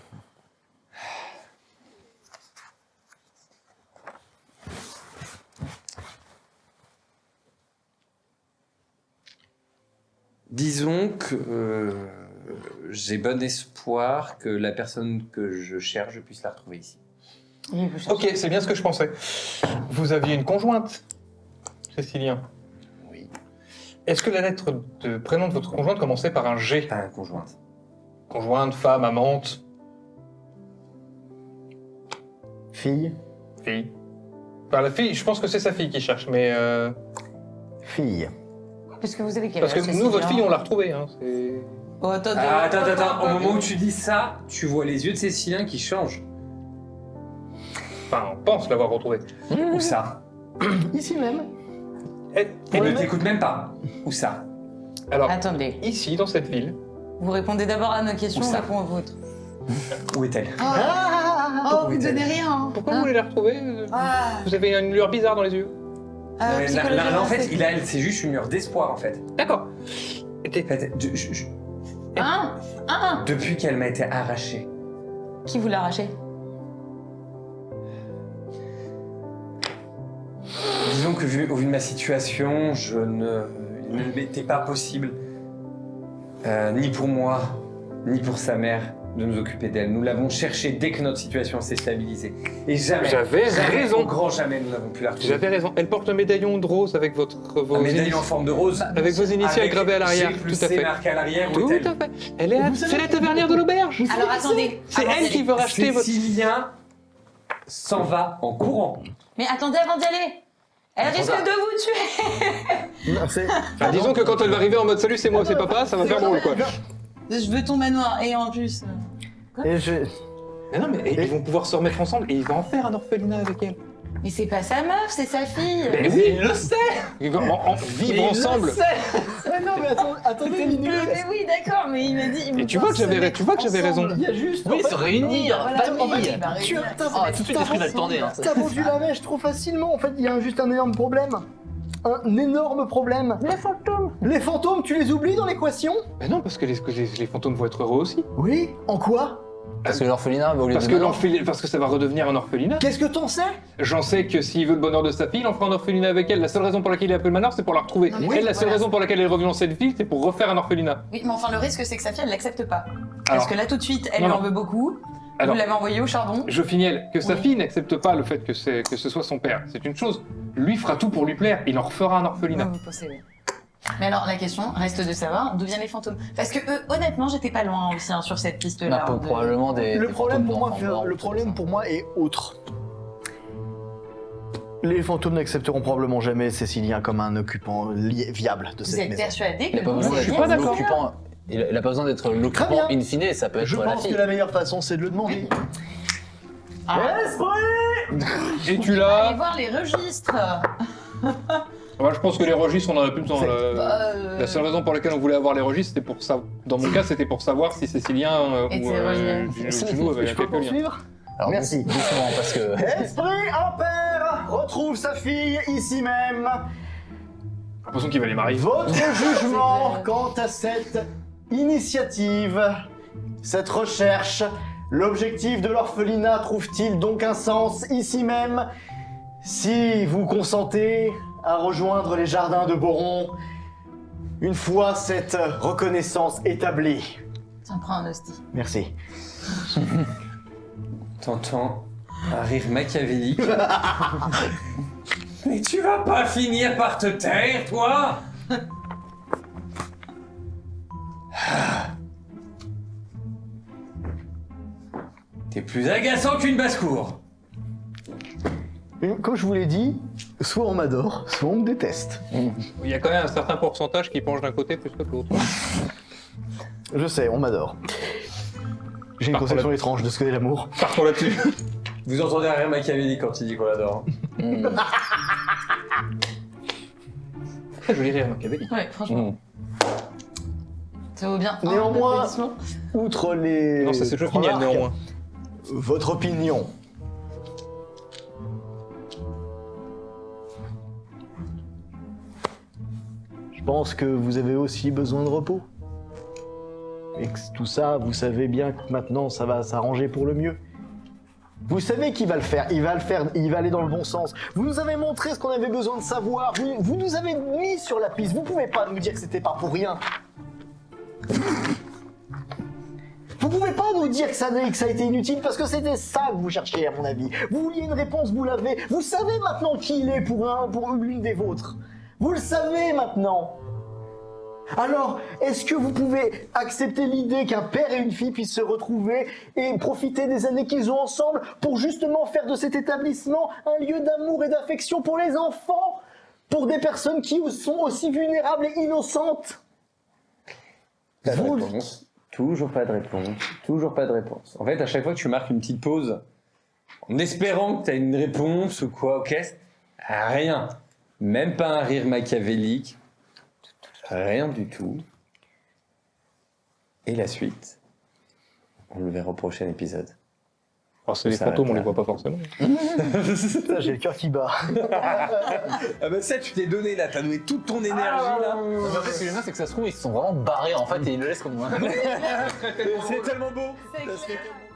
Speaker 8: Disons que j'ai bon espoir que la personne que je cherche, je puisse la retrouver ici.
Speaker 5: Ok, c'est bien ce que je pensais. Vous aviez une conjointe, Cécilien.
Speaker 8: Oui.
Speaker 5: Est-ce que la lettre de prénom de votre conjointe commençait par un G?
Speaker 8: Pas un conjointe.
Speaker 5: Conjointe, femme, amante,
Speaker 2: Fille,
Speaker 5: fille. Enfin, la fille, je pense que c'est sa fille qui cherche, mais...
Speaker 2: fille.
Speaker 6: Parce que vous avez quel
Speaker 5: Parce que
Speaker 6: âge,
Speaker 5: nous, votre
Speaker 6: Cécilia
Speaker 5: fille, on l'a retrouvée. Hein, c'est...
Speaker 6: Oh, attends,
Speaker 8: Ah, attends. Au moment où tu dis ça, tu vois les yeux de Cécilien qui changent.
Speaker 5: Enfin, on pense l'avoir retrouvée.
Speaker 8: Où ça?
Speaker 2: Ici même.
Speaker 8: Et ne t'écoute même pas. Où ça?
Speaker 5: Alors,
Speaker 6: Attendez,
Speaker 5: ici, dans cette ville,
Speaker 6: vous répondez d'abord à nos questions,
Speaker 8: Où
Speaker 6: on
Speaker 8: ça
Speaker 6: répond aux vôtres.
Speaker 8: Où est-elle?
Speaker 6: Oh, vous donnez rien.
Speaker 5: pourquoi vous voulez la retrouver
Speaker 6: Ah,
Speaker 5: Vous avez une lueur bizarre dans les yeux.
Speaker 8: Là, en fait, c'est juste une lueur d'espoir en fait.
Speaker 5: D'accord.
Speaker 8: En fait, depuis qu'elle m'a été arrachée,
Speaker 6: Qui vous l'a arraché?
Speaker 8: disons que au vu de ma situation, il ne m'était pas possible, ni pour moi, ni pour sa mère, de nous occuper d'elle. Nous l'avons cherchée dès que notre situation s'est stabilisée. Et jamais,
Speaker 5: J'avais
Speaker 8: jamais,
Speaker 5: raison.
Speaker 8: au grand jamais, nous n'avons pu la retrouver.
Speaker 5: J'avais raison. Elle porte un médaillon de rose avec vos
Speaker 8: Un médaillon en forme de rose.
Speaker 5: avec vos initiales
Speaker 8: avec
Speaker 5: gravées à l'arrière.
Speaker 8: G plus
Speaker 5: Tout à
Speaker 8: C
Speaker 5: fait.
Speaker 8: marqué à l'arrière. Où
Speaker 5: Tout
Speaker 8: est-elle
Speaker 5: à fait. Elle est c'est la tavernière de l'auberge.
Speaker 6: Alors attendez.
Speaker 5: C'est
Speaker 6: avant
Speaker 5: elle
Speaker 6: d'y
Speaker 5: qui
Speaker 6: aller.
Speaker 5: veut racheter votre...
Speaker 8: Cécilien s'en va en courant.
Speaker 6: Mais attendez avant d'y aller. Elle risque de vous tuer.
Speaker 2: Non, c'est-
Speaker 5: Enfin, disons que quand elle va arriver en mode salut, c'est moi, c'est papa, ça va faire drôle quoi.
Speaker 6: Je veux ton manoir et en plus.
Speaker 2: Et je...
Speaker 5: Mais non, mais ils vont pouvoir se remettre ensemble et il va en faire un orphelinat avec elle.
Speaker 6: Mais c'est pas sa meuf, c'est sa fille.
Speaker 5: Mais oui, il le sait. Vivre ensemble.
Speaker 2: non mais attendez une minute.
Speaker 6: Mais oui, d'accord, mais il m'a dit.
Speaker 5: Et tu vois que j'avais raison.
Speaker 2: Il y a juste...
Speaker 7: Oui,
Speaker 2: en fait,
Speaker 7: se réunir,
Speaker 6: Voilà,
Speaker 2: en
Speaker 7: famille.
Speaker 2: fait, tu as...
Speaker 7: Ah, tout de suite, l'esprit va le tourner. Hein.
Speaker 2: T'as vendu la mèche trop facilement. En fait, il y a juste un énorme problème. Un énorme problème. Les fantômes. Les fantômes, tu les oublies dans l'équation?
Speaker 5: Mais non, parce que les fantômes vont être heureux aussi.
Speaker 2: Oui. En quoi?
Speaker 7: Parce que l'orphelinat, au lieu
Speaker 5: Parce
Speaker 7: de...
Speaker 5: que, parce que ça va redevenir un orphelinat.
Speaker 2: Qu'est-ce que t'en sais?
Speaker 5: J'en sais que s'il veut le bonheur de sa fille, il en fera un orphelinat avec elle. La seule raison pour laquelle il a pris le manoir, c'est pour la retrouver.
Speaker 6: Non, mais
Speaker 5: Elle, la seule
Speaker 6: voilà.
Speaker 5: raison pour laquelle elle est revenue dans cette ville, c'est pour refaire un orphelinat.
Speaker 6: Oui, mais enfin, le risque, c'est que sa fille, elle l'accepte pas.
Speaker 5: Alors-
Speaker 6: Parce que là, tout de suite, elle
Speaker 5: Non,
Speaker 6: lui en
Speaker 5: non.
Speaker 6: veut beaucoup.
Speaker 5: Alors-
Speaker 6: Vous l'avez envoyé au charbon.
Speaker 5: Je fignelle que sa
Speaker 6: Oui.
Speaker 5: fille n'accepte pas le fait que ce soit son père. C'est une chose. Lui fera tout pour lui plaire. Il en refera un orphelinat.
Speaker 6: Vous possédez. Mais alors, la question reste de savoir d'où viennent les fantômes. Parce que honnêtement, j'étais pas loin aussi hein, sur cette piste-là.
Speaker 7: On a probablement des
Speaker 2: Le
Speaker 7: des
Speaker 2: problème
Speaker 7: fantômes
Speaker 2: pour moi,
Speaker 7: d'enfants
Speaker 2: le
Speaker 7: morts,
Speaker 2: problème
Speaker 7: tout
Speaker 2: pour moi est autre. Les fantômes n'accepteront probablement jamais Cécilien comme un occupant viable de
Speaker 6: Vous
Speaker 2: cette
Speaker 6: êtes
Speaker 2: maison.
Speaker 6: persuadé
Speaker 7: ça. Il
Speaker 6: que
Speaker 7: a pas
Speaker 6: vous
Speaker 7: besoin
Speaker 6: êtes
Speaker 5: suis
Speaker 7: d'être
Speaker 5: pas d'accord.
Speaker 7: l'occupant. Il a pas besoin d'être l'occupant
Speaker 2: bien.
Speaker 7: in fine, ça peut être
Speaker 2: Je
Speaker 7: la
Speaker 2: pense
Speaker 7: fille.
Speaker 2: que la meilleure façon, c'est de le demander.
Speaker 6: Ah.
Speaker 5: Et tu
Speaker 6: Allez
Speaker 5: l'as.
Speaker 6: voir les registres.
Speaker 5: Moi, je pense que les registres, on en a plus besoin.
Speaker 6: Bah,
Speaker 5: La seule raison pour laquelle on voulait avoir les registres, c'était pour ça. Dans mon cas, c'était pour savoir si Cécilien
Speaker 6: Et
Speaker 5: ou
Speaker 6: c'est relié.
Speaker 5: Juno avaient
Speaker 2: Je peux
Speaker 5: quelques liens.
Speaker 2: poursuivre?
Speaker 7: Alors,
Speaker 2: Merci.
Speaker 7: Doucement, parce que...
Speaker 2: Esprit impair retrouve sa fille ici même.
Speaker 5: J'ai l'impression qu'il va les marier.
Speaker 2: Votre jugement quant à cette initiative, cette recherche, l'objectif de l'orphelinat trouve-t-il donc un sens ici même si vous consentez à rejoindre les jardins de Boron une fois cette reconnaissance établie?
Speaker 6: Tiens, prends un hostie.
Speaker 2: Merci.
Speaker 8: T'entends un rire machiavélique. Mais tu vas pas finir par te taire, toi? T'es plus agaçant qu'une basse-cour.
Speaker 2: Comme je vous l'ai dit, soit on m'adore, soit on me déteste.
Speaker 5: Il y a quand même un certain pourcentage qui penche d'un côté plus que de l'autre.
Speaker 2: Je sais, on m'adore. J'ai une
Speaker 5: Partons
Speaker 2: conception
Speaker 5: là-
Speaker 2: étrange de ce qu'est l'amour.
Speaker 5: Partons là-dessus.
Speaker 8: Vous entendez un rire machiavélique quand il dit qu'on l'adore.
Speaker 5: Très joli rire machiavélique.
Speaker 6: Ouais, franchement. Ça vaut bien.
Speaker 2: Néanmoins-
Speaker 6: un applaudissement.
Speaker 2: Outre les...
Speaker 5: Non, ça c'est Chopiniel
Speaker 2: remarques,
Speaker 5: néanmoins.
Speaker 2: Votre opinion. Je pense que vous avez aussi besoin de repos. Et que tout ça, vous savez bien que maintenant, ça va s'arranger pour le mieux. Vous savez qu'il va le faire, il va le faire, il va aller dans le bon sens. Vous nous avez montré ce qu'on avait besoin de savoir, vous nous avez mis sur la piste, vous pouvez pas nous dire que c'était pas pour rien. Vous pouvez pas nous dire que ça a été inutile parce que c'était ça que vous cherchiez à mon avis. Vous vouliez une réponse, vous l'avez. Vous savez maintenant qui il est pour l'une des vôtres. Vous le savez maintenant. Alors, est-ce que vous pouvez accepter l'idée qu'un père et une fille puissent se retrouver et profiter des années qu'ils ont ensemble pour justement faire de cet établissement un lieu d'amour et d'affection pour les enfants, pour des personnes qui sont aussi vulnérables et innocentes?
Speaker 8: Pas de
Speaker 2: Vous-
Speaker 8: réponse. Toujours pas de réponse. Toujours pas de réponse. En fait, à chaque fois que tu marques une petite pause, en espérant que tu as une réponse ou quoi, ok, rien. Même pas un rire machiavélique. Rien du tout. Et la suite, on le verra au prochain épisode.
Speaker 5: Alors c'est des
Speaker 8: Ça
Speaker 5: fantômes, on
Speaker 8: arrête
Speaker 5: les
Speaker 8: là.
Speaker 5: voit pas forcément.
Speaker 2: Putain, j'ai le cœur qui bat.
Speaker 8: Ah bah ça, tu t'es donné là, t'as donné toute ton énergie là.
Speaker 7: En fait, ce que j'aime bien, c'est que ça se trouve, ils se sont vraiment barrés en fait et ils le laissent comme moi.
Speaker 8: C'est tellement beau.
Speaker 6: C'est
Speaker 8: Ça serait
Speaker 6: clair.
Speaker 8: tellement beau.